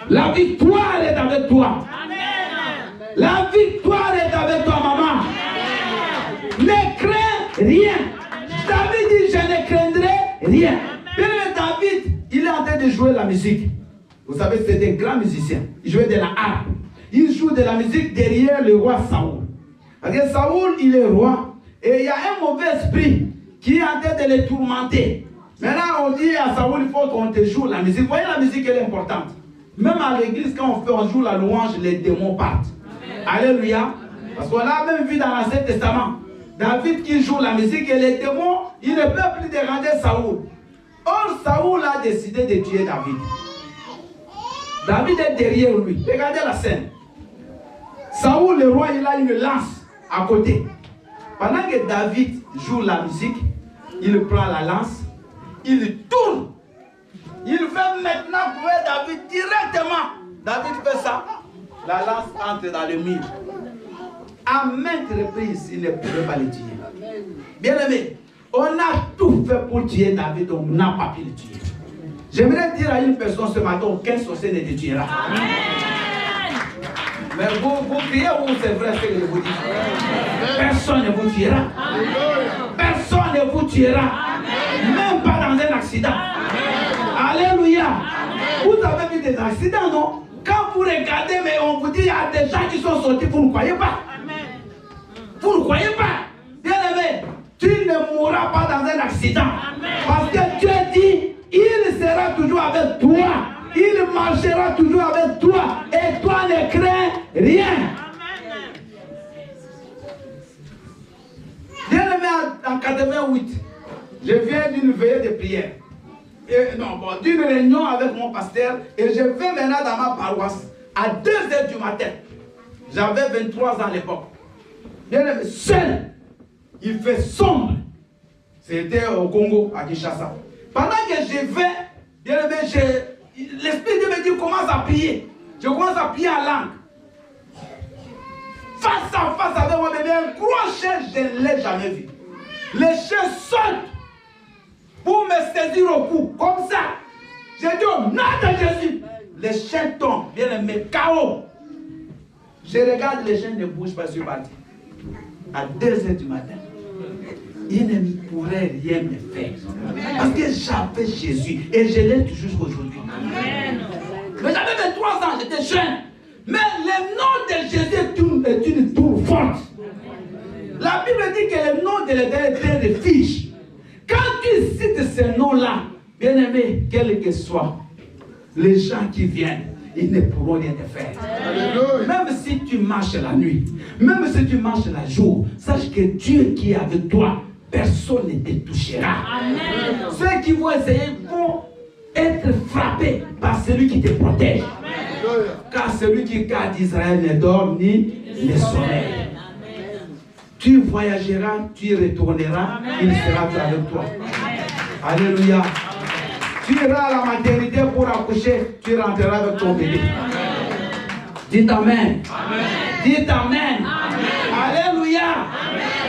La victoire est avec toi. La victoire est avec toi, maman. Ne crains rien. David dit, je ne craindrai rien. Bien aimé, David, il est en train de jouer la musique. Vous savez, c'est des grands musiciens. Ils jouaient de la harpe. Ils jouent de la musique derrière le roi Saoul. Parce que Saoul, il est roi. Et il y a un mauvais esprit qui est en train de les tourmenter. Maintenant, on dit à Saoul, il faut qu'on te joue la musique. Vous voyez, la musique, elle est importante. Même à l'église, quand on joue la louange, les démons partent. Alléluia. Parce qu'on a même vu dans l'Ancien Testament, David qui joue la musique et les démons, ils ne peuvent plus déranger Saoul. Or, Saoul a décidé de tuer David. David est derrière lui. Regardez la scène. Saoul, le roi, il a une lance à côté. Pendant que David joue la musique, il prend la lance, il tourne. Il veut maintenant tuer David directement. David fait ça. La lance entre dans le mur. À maintes reprises, il ne pouvait pas le tuer. Bien aimé, on a tout fait pour tuer David, on n'a pas pu le tuer. J'aimerais dire à une personne ce matin, aucun sorcier ne te tuera. Amen. Mais vous criez ou c'est vrai ce que je vous dis? Personne ne vous tuera. Personne ne vous tuera. Même pas dans un accident. Alléluia. Vous avez vu des accidents, non? Quand vous regardez, mais on vous dit, il y a des gens qui sont sortis, vous ne croyez pas. Vous ne croyez pas. Bien aimé, tu ne mourras pas dans un accident. Parce que Dieu dit, il sera toujours avec toi. Il marchera toujours avec toi. Et toi ne crains rien. Bien aimé, en 88, je viens d'une veillée de prière. d'une réunion avec mon pasteur et je vais maintenant dans ma paroisse à 2h du matin. J'avais 23 ans à l'époque. Seul, il fait sombre. C'était au Congo, à Kinshasa. Pendant que je vais, l'Esprit de me dit commence à prier. Je commence à prier en langue. Face à face avec moi, bébé, un gros chien, je ne l'ai jamais vu. Les chiens sautent pour me saisir au cou, comme ça. J'ai dit au nom de Jésus. Les chiens tombent, viennent me KO. Je regarde, les chiens ne bougent pas, je suis parti. À 2h du matin. Il ne pourrait rien me faire. Parce que j'avais Jésus et je l'ai toujours aujourd'hui. Mais j'avais 23 ans, j'étais jeune. Mais le nom de Jésus est une tour forte. La Bible dit que le nom de l'Éternel est un refuge. Quand tu cites ce nom-là, bien aimé, quel que soit, les gens qui viennent, ils ne pourront rien te faire. Alléluia. Même si tu marches la nuit, même si tu marches la jour, sache que Dieu qui est avec toi, personne ne te touchera. Amen. Ceux qui vont essayer vont être frappés par celui qui te protège. Amen. Car celui qui garde Israël ne dort ni ne sommeille. Tu voyageras, tu retourneras, amen. Il sera avec toi. Amen. Alléluia. Amen. Tu iras à la maternité pour accoucher, tu rentreras avec ton bébé. Dites Amen. Amen. Dites Amen. Amen. Alléluia.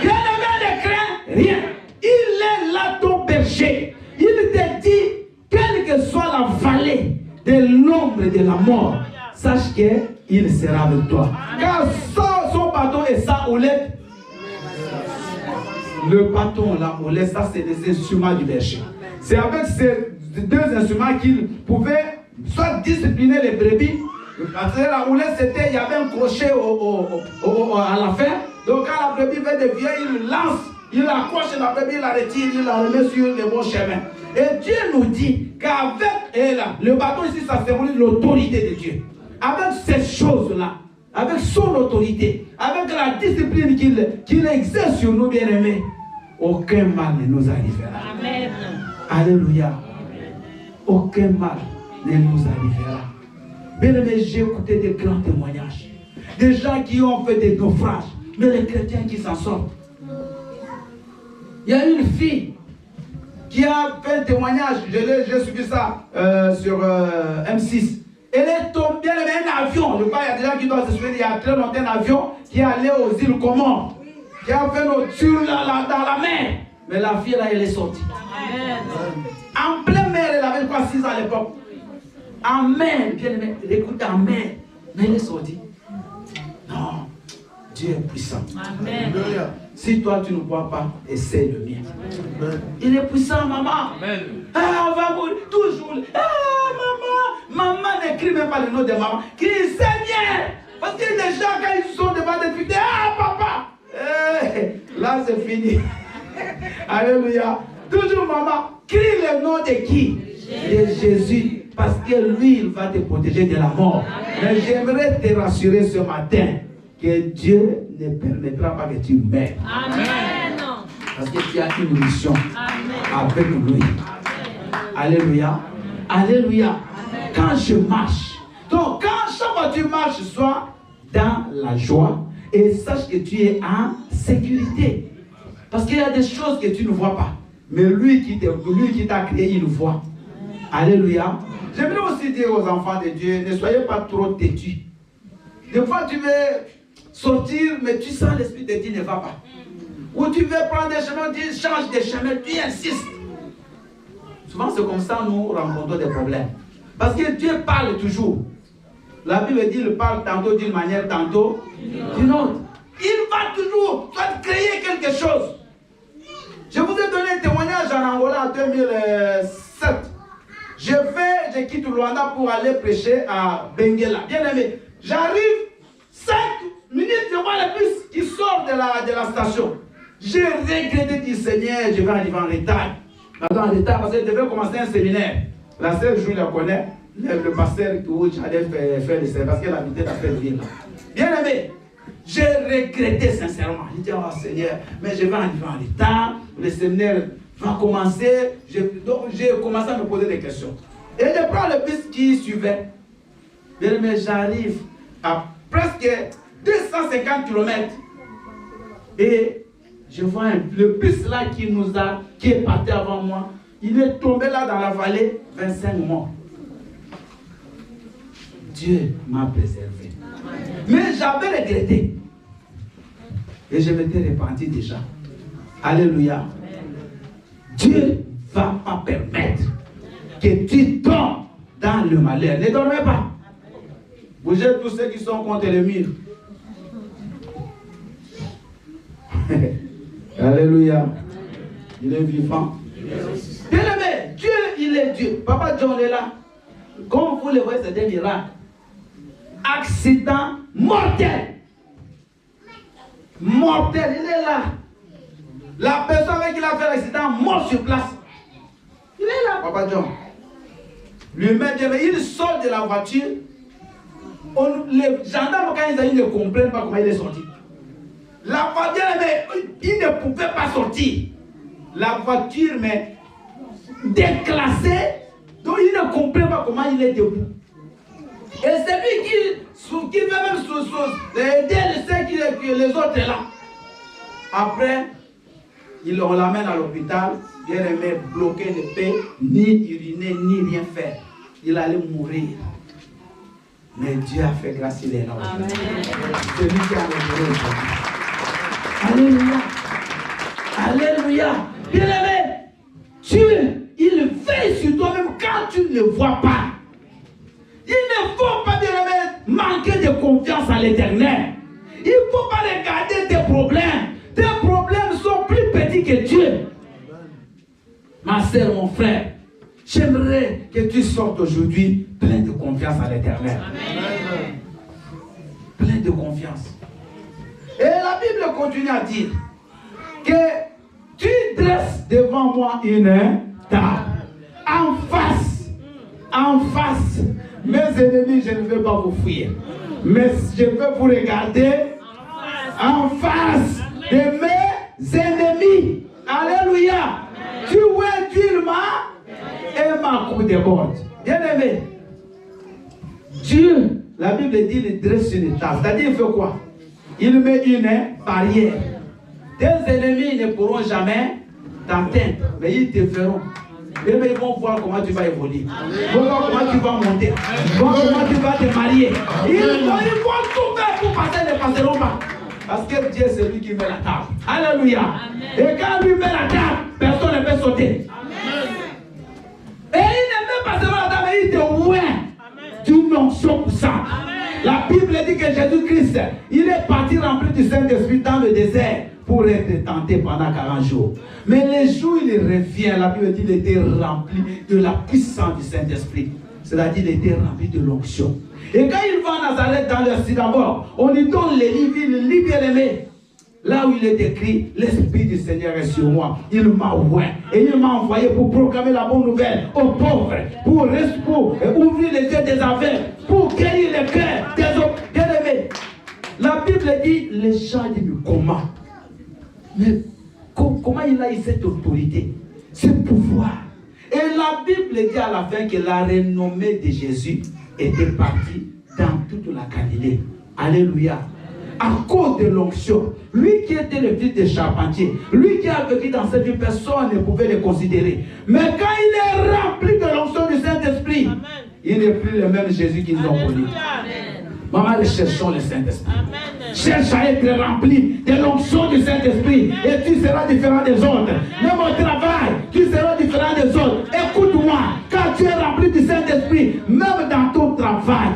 Bien-aimé, ne crains rien. Il est là ton berger. Il te dit, quelle que soit la vallée de l'ombre de la mort, sache qu'il sera avec toi. Car son bâton et sa houlette, le bâton, la houlette, ça c'est des instruments du berger. C'est avec ces deux instruments qu'il pouvait soit discipliner les brebis. Parce que la houlette, c'était, il y avait un crochet à la fin. Donc quand la brebis fait des vieux, il lance, il accroche la brebis, il la retire, il la remet sur le bon chemin. Et Dieu nous dit qu'avec le bâton ici, ça symbolise l'autorité de Dieu. Avec ces choses-là, avec son autorité, avec la discipline qu'il exerce sur nous, bien-aimés, aucun mal ne nous arrivera. Amen. Alléluia. Aucun mal ne nous arrivera. Bien-aimés, j'ai écouté des grands témoignages. Des gens qui ont fait des naufrages, mais les chrétiens qui s'en sortent. Il y a une fille qui a fait un témoignage, j'ai suivi ça sur M6. Elle est tombée, elle avait un avion. Je crois qu'il y a des gens qui doivent se souvenir, il y a très longtemps un avion qui est allé aux îles Comores, qui a fait notre dans la mer. Mais la fille là, elle est sortie. Amen. En pleine mer, elle avait quoi, 6 ans à l'époque. En mer, bien aimé, écoute, en mer. Mais elle est sortie. Non, Dieu est puissant. Amen. Si toi tu ne crois pas, essaie le mien. Amen. Il est puissant, maman. Amen. Ah, on va mourir toujours. Ah, maman. Maman n'écrit même pas le nom de maman. Crie Seigneur. Parce que les gens, quand ils sont devant des difficultés, ah, papa. Là, c'est fini. Alléluia. Toujours, maman. Crie le nom de qui? De Jésus. Parce que lui, il va te protéger de la mort. Amen. Mais j'aimerais te rassurer ce matin que Dieu ne permettra pas que tu meurs. Amen. Parce que tu as une mission. Amen. Avec lui. Amen. Alléluia. Alléluia. Amen. Quand je marche, donc quand chaque fois tu marches, sois dans la joie et sache que tu es en sécurité. Parce qu'il y a des choses que tu ne vois pas. Mais lui qui t'a créé, il voit. Alléluia. J'aimerais aussi dire aux enfants de Dieu, ne soyez pas trop têtus. Des fois, tu veux sortir, mais tu sens l'Esprit de Dieu ne va pas. Ou tu veux prendre des chemins, tu changes de chemin, tu insistes. Souvent, c'est comme ça nous rencontrons des problèmes. Parce que Dieu parle toujours. La Bible dit, il parle tantôt d'une manière, tantôt d'une autre. Il va toujours créer quelque chose. Je vous ai donné un témoignage en Angola en 2007. Je quitte Luanda pour aller prêcher à Benguela. Bien aimé, j'arrive 5 minutes, je vois le bus qui sort de la station. J'ai regretté du Seigneur, je vais arriver en retard. En retard parce que je devais commencer un séminaire. La sœur, je la connais, le pasteur où j'allais faire le séminaire parce qu'elle habitait dans cette ville. Bien aimé, j'ai regretté sincèrement. J'ai dit, oh Seigneur, mais je vais arriver en retard. Le séminaire va commencer. Donc j'ai commencé à me poser des questions. Et je prends le bus qui suivait. Mais j'arrive à presque 250 km. Et je vois le bus là qui est parti avant moi. Il est tombé là dans la vallée, 25 morts. Dieu m'a préservé. Mais j'avais regretté. Et je m'étais repenti déjà. Alléluia. Dieu ne va pas permettre que tu tombes dans le malheur. Ne dormez pas. Bougez tous ceux qui sont contre le mur. Alléluia. Il est vivant. Bien-aimé, Dieu, il est Dieu. Papa John est là. Comme vous le voyez, c'est des miracles. Accident mortel. Mortel, il est là. La personne avec qui il a fait l'accident, mort sur place. Il est là, Papa John. Lui-même, il sort de la voiture. Les gendarmes, quand ils ne comprennent pas comment il est sorti. La voiture, mais il ne pouvait pas sortir. La voiture, mais déclassée, donc il ne comprend pas comment il est debout. Et c'est lui qui veut même aider les autres là. Après, on l'amène à l'hôpital, bien aimé, bloqué le paix, ni uriner, ni rien faire. Il allait mourir. Mais Dieu a fait grâce, il est là. C'est lui qui a révélé aujourd'hui. Alléluia. Alléluia. Bien aimé, Dieu, il veille sur toi même quand tu ne le vois pas. Il ne faut pas, bien aimé, manquer de confiance à l'Éternel. Il ne faut pas regarder tes problèmes. Tes problèmes sont plus petits que Dieu. Ma soeur, mon frère, j'aimerais que tu sortes aujourd'hui plein de confiance à l'Éternel. Plein de confiance. Et la Bible continue à dire que tu dresses devant moi une table. En face. Mes ennemis, je ne veux pas vous fuir. Mais je veux vous regarder en face de mes ennemis. Alléluia. Tu es et ma coupe déborde. Bien aimé, Dieu, la Bible dit, il dresse une table. C'est-à-dire, il fait quoi? Il met une barrière. Tes ennemis ne pourront jamais t'atteindre, mais ils te verront. Et ils vont voir comment tu vas évoluer. Ils vont voir comment tu vas monter. Ils vont voir comment tu vas te marier. Ils vont tout faire pour passer, ne passeront pas. Parce que Dieu, c'est lui qui met la table. Alléluia. Et quand lui met la table, personne ne peut sauter. Et il ne met pas seulement la table, mais il te ouvre d'une onction pour ça. La Bible dit que Jésus-Christ, il est parti rempli du Saint-Esprit dans le désert pour être tenté pendant 40 jours. Mais les jours où il revient, la Bible dit qu'il était rempli de la puissance du Saint-Esprit. C'est-à-dire qu'il était rempli de l'onction. Et quand il va à Nazareth dans le synagogue, on lui donne les livres, il lit bien aimé. Là où il est écrit, l'Esprit du Seigneur est sur moi. Il m'a ouvert et il m'a envoyé pour proclamer la bonne nouvelle aux pauvres, pour ouvrir les yeux des aveugles, pour guérir les cœurs des hommes. Bien aimé, la Bible dit, les gens disent, comment? Mais comment il a eu cette autorité, ce pouvoir? Et la Bible dit à la fin que la renommée de Jésus était partie dans toute la Galilée. Alléluia. À cause de l'onction, lui qui était le fils de charpentier, lui qui a vécu dans cette vie, personne ne pouvait le considérer. Mais quand il est rempli de l'onction du Saint-Esprit, il n'est plus le même Jésus qu'ils ont connu. Maman, recherchons le Saint-Esprit. Cherche à être rempli de l'onction du Saint-Esprit et tu seras différent des autres. Même au travail, tu seras différent des autres. Écoute-moi, quand tu es rempli du Saint-Esprit, même dans ton travail,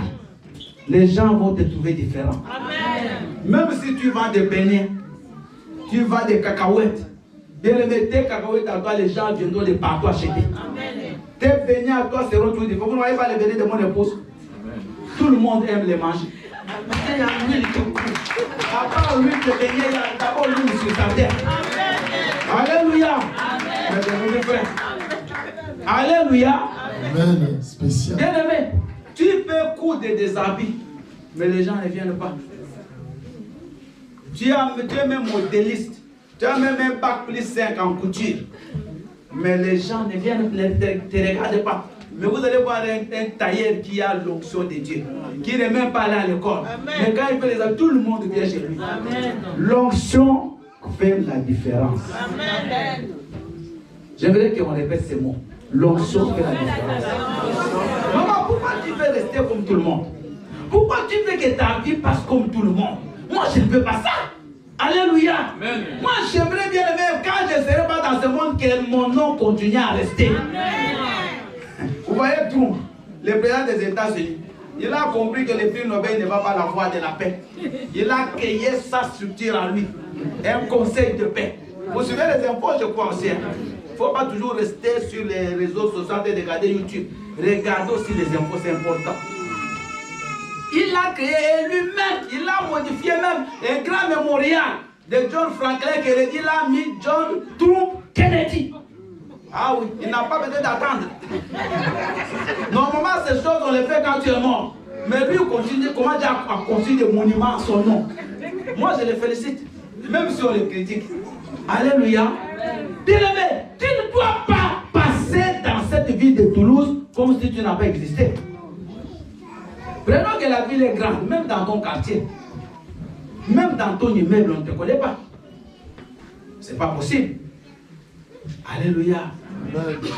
les gens vont te trouver différent. Amen. Même si tu vends des beignets, tu vends des cacahuètes, bien aimé, tes cacahuètes à toi, les gens viendront de partout acheter. Amen. Tes beignets à toi seront tous différents. Vous ne voyez pas les beignets de mon épouse? Tout le monde aime les manger. Il y a l'huile qui coule. À part l'huile de beignet, il y a d'abord l'huile sur ta tête. Alléluia. Amen. Alléluia. Amen. Spécial. Bien aimé, tu peux coudre des habits, mais les gens ne viennent pas. Tu es même modéliste. Tu as même un bac plus 5 en couture. Mais les gens ne viennent te regarder pas. Mais vous allez voir un tailleur qui a l'onction de Dieu, qui n'est même pas allé à l'école. Mais quand il fait les actes, tout le monde vient chez lui. L'onction fait la différence. Amen. J'aimerais qu'on répète ces mots. L'onction fait la différence. Maman, pourquoi tu veux rester comme tout le monde? Pourquoi tu veux que ta vie passe comme tout le monde? Moi, je ne veux pas ça. Alléluia. Amen. Moi, j'aimerais bien aimer quand je ne serai pas dans ce monde que mon nom continue à rester. Amen. Vous voyez tout. Le président des États-Unis, il a compris que le prix Nobel ne va pas la voie de la paix. Il a créé sa structure en lui. Un conseil de paix. Vous suivez les infos, je crois aussi. Il ne faut pas toujours rester sur les réseaux sociaux et regarder YouTube. Regardez aussi les infos, c'est important. Il a créé lui-même, il a modifié même un grand mémorial de John Franklin Kennedy. Il a mis John Trump Kennedy. Ah oui, il n'a pas besoin d'attendre. Normalement, ces choses, on les fait quand tu es mort. Mais lui, il continue, comment dire, à construire des monuments à son nom. Moi, je le félicite, même si on le critique. Alléluia. Bien-aimé, tu ne dois pas passer dans cette ville de Toulouse comme si tu n'as pas existé. Prenons que la ville est grande, même dans ton quartier, même dans ton immeuble, on ne te connaît pas. Ce n'est pas possible. Alléluia.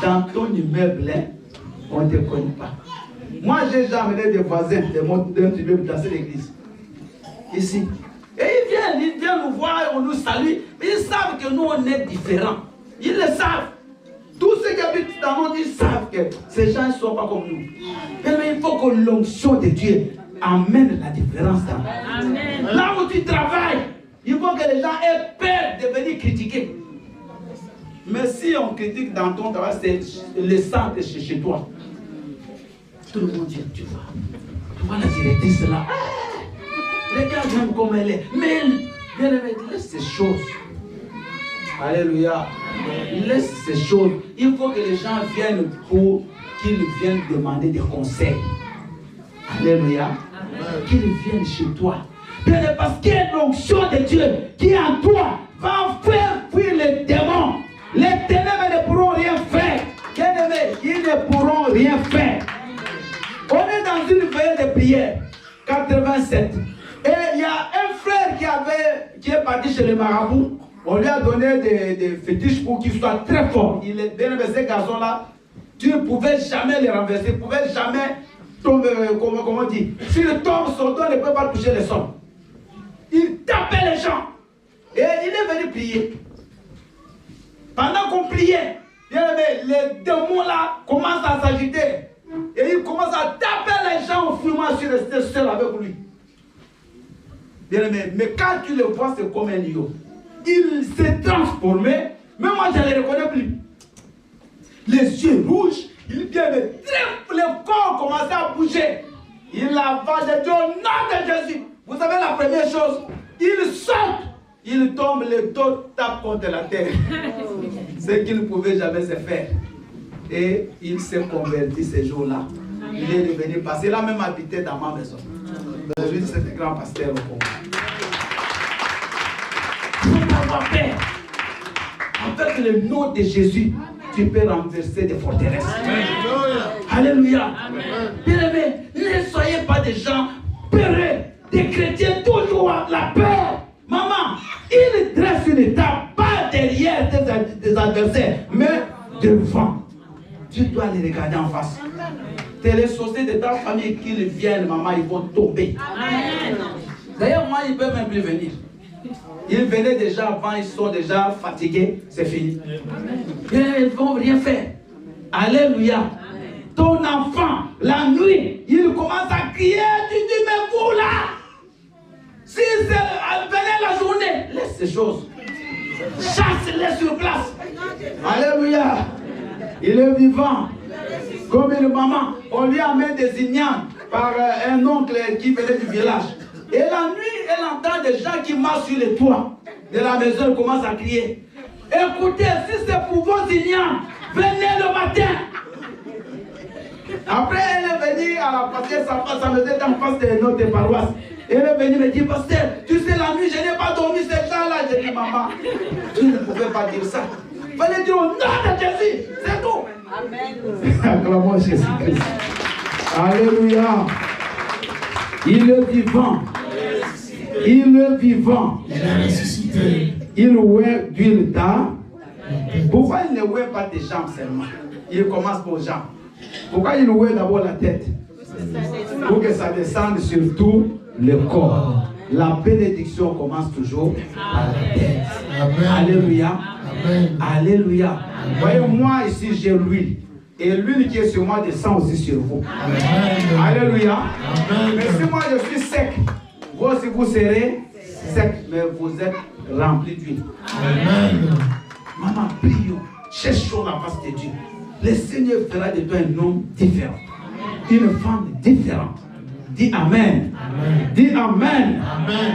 Dans ton immeuble, on ne te connaît pas. Moi, j'ai déjà amené des voisins de mon immeuble dans cette église. Ici. Et ils viennent nous voir, on nous salue. Mais ils savent que nous, on est différents. Ils le savent. Tous ceux qui habitent dans le monde, ils savent que ces gens ne sont pas comme nous. Mais il faut que l'onction de Dieu amène la différence. Amen. Là où tu travailles, il faut que les gens aient peur de venir critiquer. Mais si on critique dans ton travail, c'est le centre chez toi. Tout le monde dit, tu vois la directrice là. Regarde même comme elle est. Mais bien aimé, laisse ces choses. Alléluia. Laisse ces choses. Il faut que les gens viennent pour qu'ils viennent demander des conseils. Alléluia. Qu'ils viennent chez toi. Parce qu'il y a l'onction de Dieu qui est en toi va faire fuir les démons. Les ténèbres ne pourront rien faire. Bien aimé, ils ne pourront rien faire. On est dans une veille de prière. 87. Et il y a un frère qui est parti chez le marabout. On lui a donné des fétiches pour qu'il soit très fort. Il est bien aimé, ces garçons-là. Tu ne pouvais jamais les renverser. Tu ne pouvais jamais tomber, comment on dit. Si le tombe, son dos ne peut pas toucher le sol. Il tapait les gens. Et il est venu prier. Pendant qu'on priait, bien aimé, les démons là commencent à s'agiter. Et il commence à taper les gens au fumant sur rester seul avec lui. Bien aimé, mais quand tu le vois, c'est comme un lion. Il s'est transformé, mais moi je ne le reconnais plus. Les yeux rouges, il vient de très, le corps commençait à bouger. Il a vengé au nom de Jésus. Vous savez la première chose, il saute, il tombe, le dos tape contre la terre. Ce qu'il ne pouvait jamais se faire. Et il s'est converti ces jours-là. Il est devenu pasteur. Il a même habité dans ma maison. Aujourd'hui, c'est un grand pasteur au Congo. Il ne faut pas avoir peur. Avec le nom de Jésus, tu peux renverser des forteresses. Alléluia. Bien-aimés, ne soyez pas des gens peureux. Des chrétiens toujours à la peur. Maman, il dresse une étape, pas derrière des adversaires, mais devant. Tu dois les regarder en face. C'est les sociétés de ta famille qui viennent, maman, ils vont tomber. D'ailleurs, moi, ils ne peuvent même plus venir. Ils venaient déjà avant, ils sont déjà fatigués, c'est fini. Ils ne vont rien faire. Alléluia. Ton enfant, la nuit, il commence à crier, tu dis, mais vous là, si venez la journée, laisse ces choses. Chasse-les sur place. Alléluia. Il est vivant. Comme une maman, on lui amène des ignanes par un oncle qui venait du village. Et la nuit, elle entend des gens qui marchent sur les toits de la maison. Elle commence à crier. Écoutez, si c'est pour vos ignanes, venez le matin. Après, elle est venue à la pasteur, sa maison est en face de notre paroisse. Elle est venue me dire, pasteur, tu sais, la nuit, je n'ai pas dormi ces gens-là. J'ai dit, maman, tu ne pouvais pas dire ça. Il fallait dire au nom de Jésus. C'est tout. Amen. Acclamons Jésus-Christ. Alléluia. Il est vivant. Il est vivant. Il est ressuscité. Il ouait d'huile d'âme. Pourquoi il ne ouait pas des jambes seulement? Il commence par les jambes. Pourquoi il ouait d'abord la tête? Pour que ça descende sur tout le corps. La bénédiction commence toujours par la tête. Amen. Alléluia. Amen. Alléluia. Voyez, moi ici j'ai l'huile. Et l'huile qui est sur moi descend aussi sur vous. Amen. Alléluia. Amen. Mais si moi je suis sec, vous aussi vous serez sec, mais vous êtes rempli d'huile. Amen. Maman, prions, cherchons la face de Dieu. Le Seigneur fera de toi un homme différent, une femme différente. Dis Amen. Amen. Dis Amen. Amen.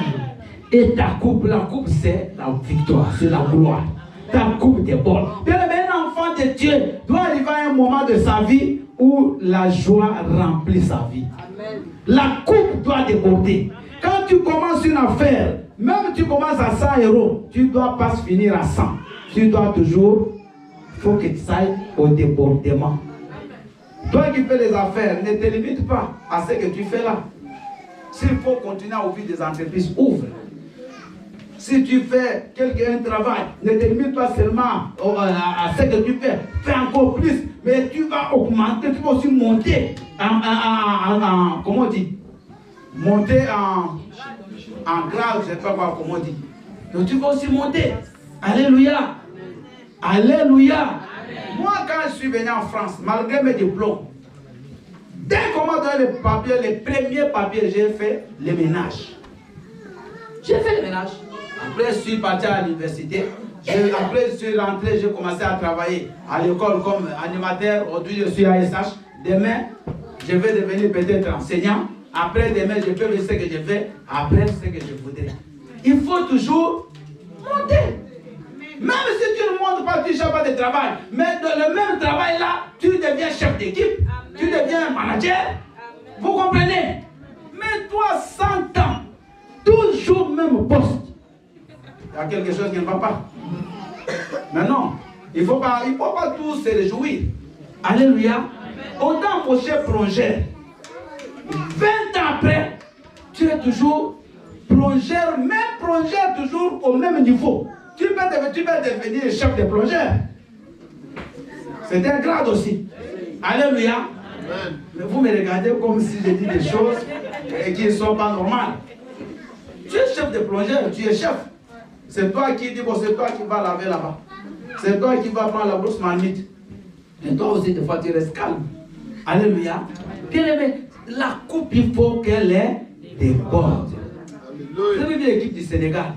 Et ta coupe, la coupe c'est la victoire, c'est la gloire. Ta coupe déborde. Bien aimé, un enfant de Dieu doit arriver à un moment de sa vie où la joie remplit sa vie. Amen. La coupe doit déborder. Quand tu commences une affaire, même tu commences à 100 euros, tu ne dois pas finir à 100. Tu dois toujours, il faut que tu ailles au débordement. Toi qui fais les affaires, ne te limite pas à ce que tu fais là. S'il faut continuer à ouvrir des entreprises, ouvre. Si tu fais un travail, ne te limite pas seulement à ce que tu fais. Fais encore plus, mais tu vas augmenter, tu vas aussi monter comment on dit? Monter en grade, je ne sais pas comment on dit. Donc tu vas aussi monter. Alléluia. Alléluia. Moi, quand je suis venu en France, malgré mes diplômes, dès qu'on m'a donné les papiers, les premiers papiers, j'ai fait les ménages. J'ai fait les ménages. Après, je suis parti à l'université. Après, je suis rentré, j'ai commencé à travailler à l'école comme animateur. Aujourd'hui, je suis à SH. Demain, je vais devenir peut-être enseignant. Après, demain, je peux faire ce que je fais. Après, ce que je voudrais. Il faut toujours monter. Même si tu ne montes pas, tu ne cherches pas de travail. Mais dans le même travail là, tu deviens chef d'équipe. Tu deviens manager. Vous comprenez? Mais toi, 100 ans, toujours même poste. Il y a quelque chose qui ne va pas. Mais non, il ne faut pas tous se réjouir. Alléluia. Autant embaucher plongeur. 20 ans après, tu es toujours plongeur, même plongeur toujours au même niveau. Tu peux devenir chef de plongeur. C'est un grade aussi. Alléluia. Amen. Mais vous me regardez comme si je dis des choses qui ne sont pas normales. Tu es chef de plongeur, tu es chef. C'est toi qui dis, bon, c'est toi qui vas laver là-bas. C'est toi qui vas prendre la brosse marmite. Et toi aussi, des fois, tu restes calme. Alléluia. Bien aimé, la coupe, il faut qu'elle ait des bords. Vous avez vu l'équipe du Sénégal?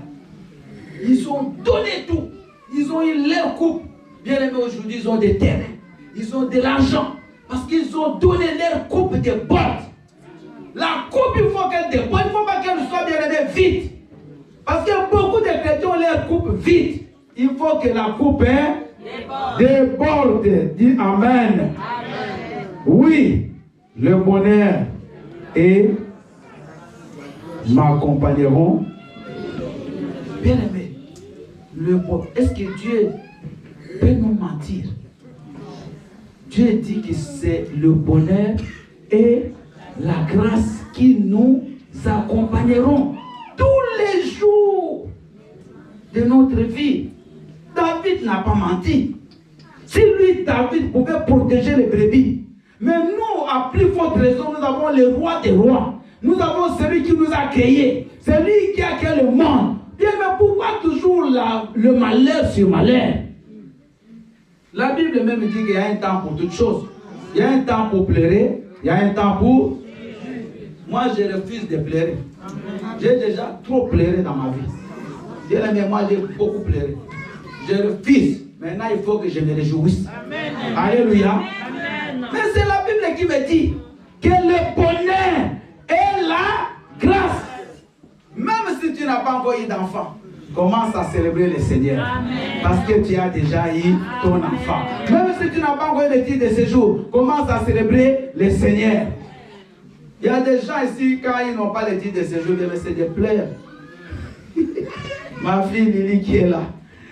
Ils ont donné tout. Ils ont eu leur coupe. Bien aimé, aujourd'hui, ils ont des terrains. Ils ont de l'argent. Parce qu'ils ont donné leur coupe de bottes. La coupe, il faut qu'elle déborde. Il ne faut pas qu'elle soit bien aimée vite. Parce que beaucoup de chrétiens ont leur coupe vite. Il faut que la coupe déborde. Dis Amen. Amen. Oui, le bonheur et m'accompagneront. Bien aimé, est-ce que Dieu peut nous mentir? Dieu dit que c'est le bonheur et la grâce qui nous accompagneront tous les jours de notre vie. David n'a pas menti. Si lui, David, pouvait protéger les brebis, mais nous, à plus forte raison, nous avons le roi des rois. Nous avons celui qui nous a créés, celui qui a créé le monde. Bien, mais pourquoi toujours le malheur sur malheur? La Bible même dit qu'il y a un temps pour toutes choses. Il y a un temps pour pleurer, il y a un temps pour... Moi, je refuse de pleurer. J'ai déjà trop pleuré dans ma vie. Bien, mais moi, j'ai beaucoup pleuré. Je refuse. Maintenant, il faut que je me réjouisse. Amen. Alléluia. Amen. Mais c'est la Bible qui me dit que le bonheur et la grâce, même si tu n'as pas encore eu d'enfant, commence à célébrer le Seigneur. Amen. Parce que tu as déjà eu ton enfant. Même si tu n'as pas encore eu le titre de séjour, commence à célébrer le Seigneur. Il y a des gens ici, quand ils n'ont pas le titre de séjour, mais c'est des pleurs. Ma fille Lily qui est là.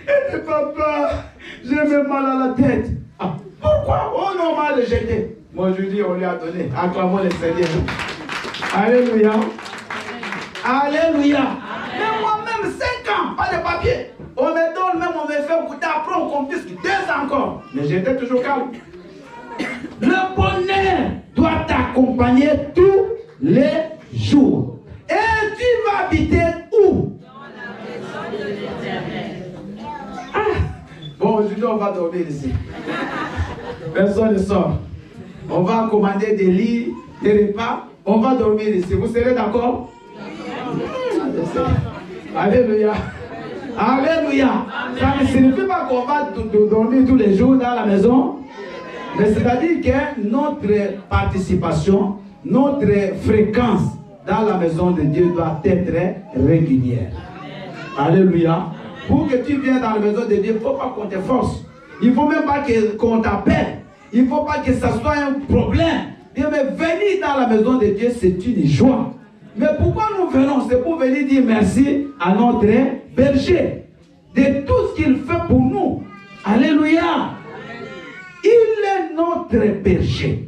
Elle dit, papa, j'ai même mal à la tête. Ah, pourquoi? Oh non, on m'a rejeté. Moi, je dis, on lui a donné. Acclamons le Seigneur. Alléluia. Alléluia. Mais moi-même, 5 ans, pas de papier. On me donne, même on me fait goûter, après on confisque 2 ans encore. Mais j'étais toujours calme. Le bonheur doit t'accompagner tous les jours. Et tu vas habiter où? Dans la maison de l'Éternel. Bon, aujourd'hui on va dormir ici. Personne ne sort. On va commander des lits, des repas. On va dormir ici. Vous serez d'accord? Alléluia. Alléluia. Ça ne signifie pas qu'on va dormir tous les jours dans la maison. Mais c'est-à-dire que notre participation, notre fréquence dans la maison de Dieu doit être régulière. Alléluia. Pour que tu viennes dans la maison de Dieu, il ne faut pas qu'on te force. Il ne faut même pas qu'on t'appelle. Il ne faut pas que ça soit un problème. Mais venir dans la maison de Dieu, c'est une joie. Mais pourquoi nous venons? C'est pour venir dire merci à notre berger de tout ce qu'il fait pour nous. Alléluia. Il est notre berger.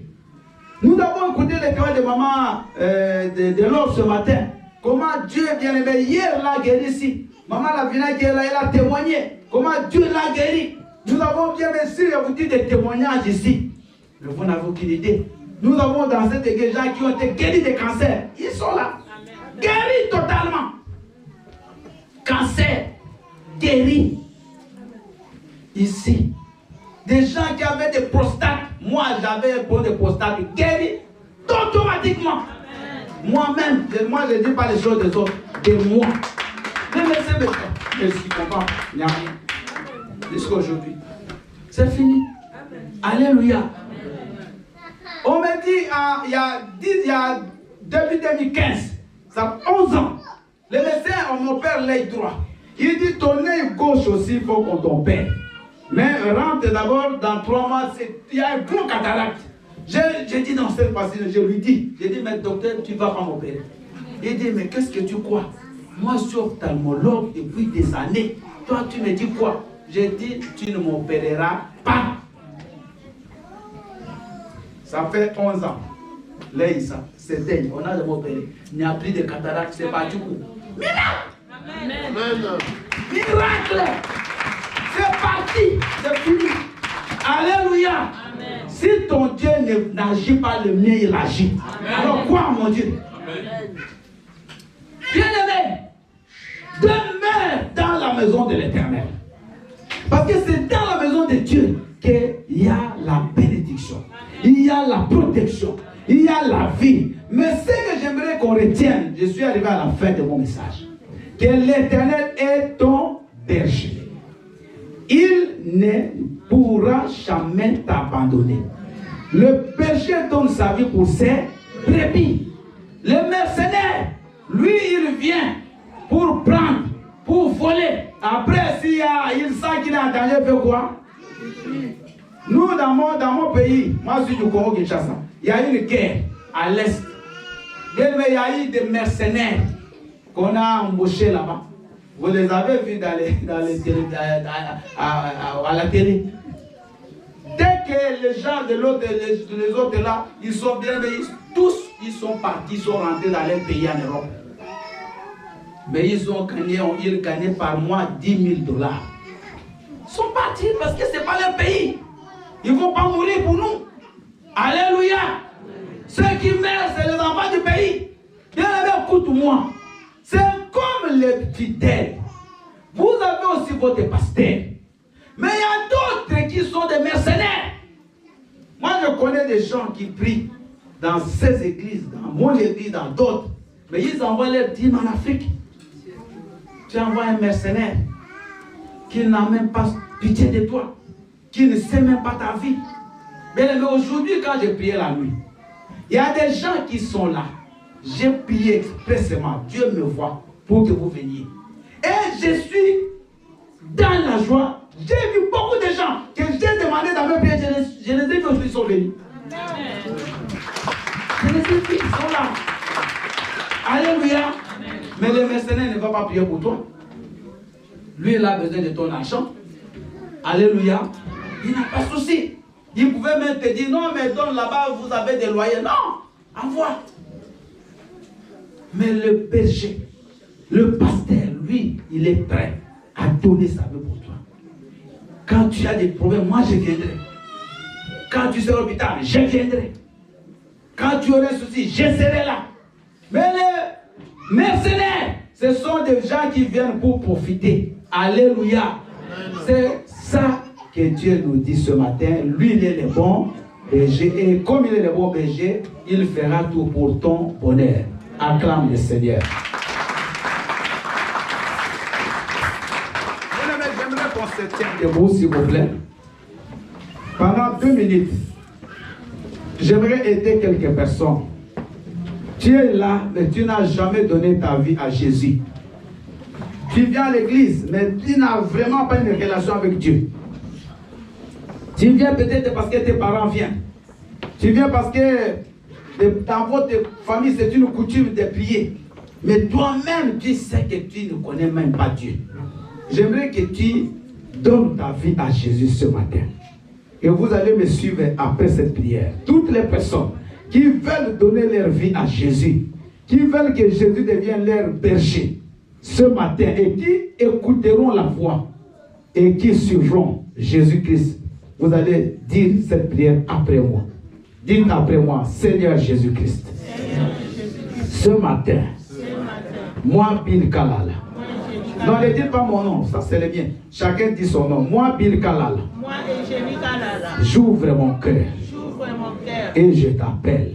Nous avons écouté les témoignages de maman de l'or ce matin. Comment Dieu bien aimé hier l'a guéri ici. Maman la vinaigre elle a témoigné. Comment Dieu l'a guéri. Nous avons bien sûr vous dit des témoignages ici. Mais vous n'avez aucune idée. Nous avons dans cette église des gens qui ont été guéris de cancer. Ils sont là. Guéris totalement. Cancer. Guéris. Ici. Des gens qui avaient des prostates. Moi, j'avais un problème de prostate. Guéri automatiquement. Moi-même, moi je ne dis pas les choses des autres. De moi. Ne me laissez pas. Je suis content. Il n'y a rien. Jusqu'à aujourd'hui. C'est fini. Alléluia. On m'a dit, il y a depuis 2015, ça fait 11 ans, les médecins, on m'opère l'œil droit. Il dit, ton œil gauche aussi, il faut qu'on t'opère. Mais rentre d'abord, dans 3 mois, il y a un gros cataracte. J'ai dit, non, c'est pas facile, je lui dis. J'ai dit, mais docteur, tu ne vas pas m'opérer. Il dit, mais qu'est-ce que tu crois? Moi, je suis ophtalmologue depuis des années. Toi, tu me dis quoi? J'ai dit, tu ne m'opéreras pas. Ça fait 11 ans. L'œil, ça, c'est dingue. On a de m'opérer. Il n'y a plus de cataracte, c'est pas du coup. Miracle! Amen. Miracle! C'est parti, c'est fini. Alléluia! Amen. Si ton Dieu n'agit pas, le mien, il agit. Amen. Alors quoi, mon Dieu? Bien-aimé, demeure dans la maison de l'Éternel. Parce que c'est dans la maison de Dieu qu'il y a la bénédiction. Il y a la protection. Il y a la vie. Mais ce que j'aimerais qu'on retienne, je suis arrivé à la fin de mon message, que l'Éternel est ton berger. Il ne pourra jamais t'abandonner. Le berger donne sa vie pour ses brebis. Le mercenaire, lui, il vient pour prendre, pour voler. Après, il sent qu'il est en danger, il fait quoi? Nous, dans mon pays, moi je suis du Congo-Kinshasa, il y a une guerre à l'est. Mais il y a eu des mercenaires qu'on a embauchés là-bas. Vous les avez vus à la télé. Dès que les gens de l'autre, les autres là, ils sont bien, mais tous ils sont partis, ils sont rentrés dans leur pays en Europe. Mais ils gagnaient par mois 10 000 $. Ils sont partis parce que ce n'est pas leur pays. Ils ne vont pas mourir pour nous. Alléluia. Ceux qui meurent, c'est les enfants du pays. Bien aimé, écoute-moi. C'est comme les fidèles. Vous avez aussi votre pasteur. Mais il y a d'autres qui sont des mercenaires. Moi, je connais des gens qui prient dans ces églises, dans mon église, dans d'autres. Mais ils envoient leurs dîmes en Afrique. Tu envoies un mercenaire qui n'a même pas pitié de toi, qui ne sait même pas ta vie. Mais aujourd'hui, quand j'ai prié la nuit, il y a des gens qui sont là. J'ai prié expressément. Dieu me voit pour que vous veniez. Et je suis dans la joie. J'ai vu beaucoup de gens que j'ai demandé dans mes prières. Je les ai vus aujourd'hui, ils sont venus. Je les ai vus, ils sont là. Alléluia. Mais le mercenaire ne va pas prier pour toi. lui, il a besoin de ton argent. Alléluia. Il n'a pas de souci. Il pouvait même te dire, non, mais donne là-bas, vous avez des loyers. Non, envoie. Mais le berger, le pasteur, lui, il est prêt à donner sa vie pour toi. Quand tu as des problèmes, moi je viendrai. Quand tu seras au l'hôpital, je viendrai. Quand tu auras un souci, je serai là. Mais les mercenaires, ce sont des gens qui viennent pour profiter. Alléluia. C'est ça que Dieu nous dit ce matin. Lui, il est le bon berger. Et comme il est le bon berger, il fera tout pour ton bonheur. Acclame le Seigneur. J'aimerais qu'on se tienne debout, s'il vous plaît. Pendant 2 minutes, j'aimerais aider quelques personnes. Tu es là, mais tu n'as jamais donné ta vie à Jésus. Tu viens à l'église, mais tu n'as vraiment pas une relation avec Dieu. Tu viens peut-être parce que tes parents viennent. Tu viens parce que dans votre famille, c'est une coutume de prier. Mais toi-même, tu sais que tu ne connais même pas Dieu. J'aimerais que tu donnes ta vie à Jésus ce matin. Et vous allez me suivre après cette prière. Toutes les personnes qui veulent donner leur vie à Jésus, qui veulent que Jésus devienne leur berger ce matin et qui écouteront la voix et qui suivront Jésus-Christ, vous allez dire cette prière après moi. Dites après moi, Seigneur Jésus-Christ, ce matin, moi Bill Kalala. Non, ne dites pas mon nom, ça c'est le mien. Chacun dit son nom. Moi Bill Kalala. Moi, Eugénie Kalala. J'ouvre mon cœur. J'ouvre mon cœur. Et je t'appelle.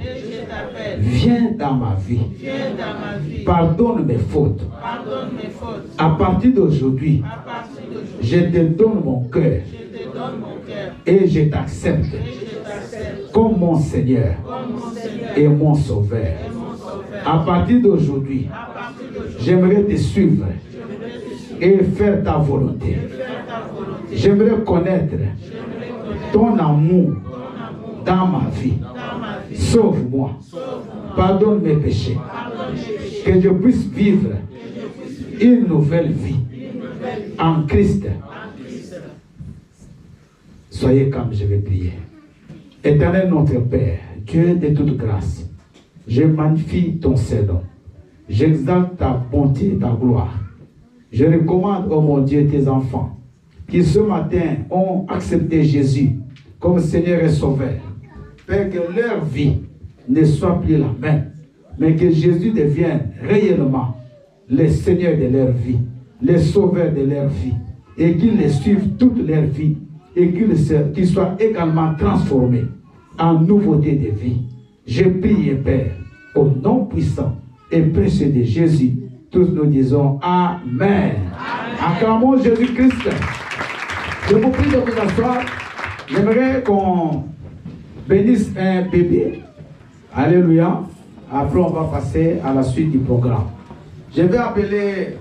Viens dans ma vie. Viens dans ma vie. Pardonne mes fautes. Pardonne mes fautes. À partir d'aujourd'hui, À partir d'aujourd'hui, je te donne mon cœur. je te donne mon cœur. Et je t'accepte Et je t'accepte comme mon Seigneur comme mon Seigneur et mon Sauveur. et mon Sauveur. À partir d'aujourd'hui, À partir d'aujourd'hui, j'aimerais te suivre je vais te suivre et faire ta volonté. et faire ta volonté. J'aimerais connaître J'aimerais connaître ton amour ton amour dans ma vie. dans ma vie. Sauve-moi. Sauve-moi. Pardonne mes péchés. Pardonne mes péchés. Que je puisse vivre une nouvelle vie en Christ. Soyez comme je vais prier. Éternel notre Père, Dieu de toute grâce, je magnifie ton Saint-Nom. J'exalte ta bonté et ta gloire. Je recommande, oh mon Dieu, tes enfants qui ce matin ont accepté Jésus comme Seigneur et Sauveur. Père, que leur vie ne soit plus la même, mais que Jésus devienne réellement le Seigneur de leur vie, le Sauveur de leur vie, et qu'ils les suivent toute leur vie, et qu'ils soient également transformés en nouveauté de vie. Je prie, Père, au nom puissant et précieux de Jésus, tous nous disons Amen. Acclamons Jésus-Christ. Je vous prie de vous asseoir. J'aimerais qu'on bénisse un bébé. Alléluia. Après, on va passer à la suite du programme. Je vais appeler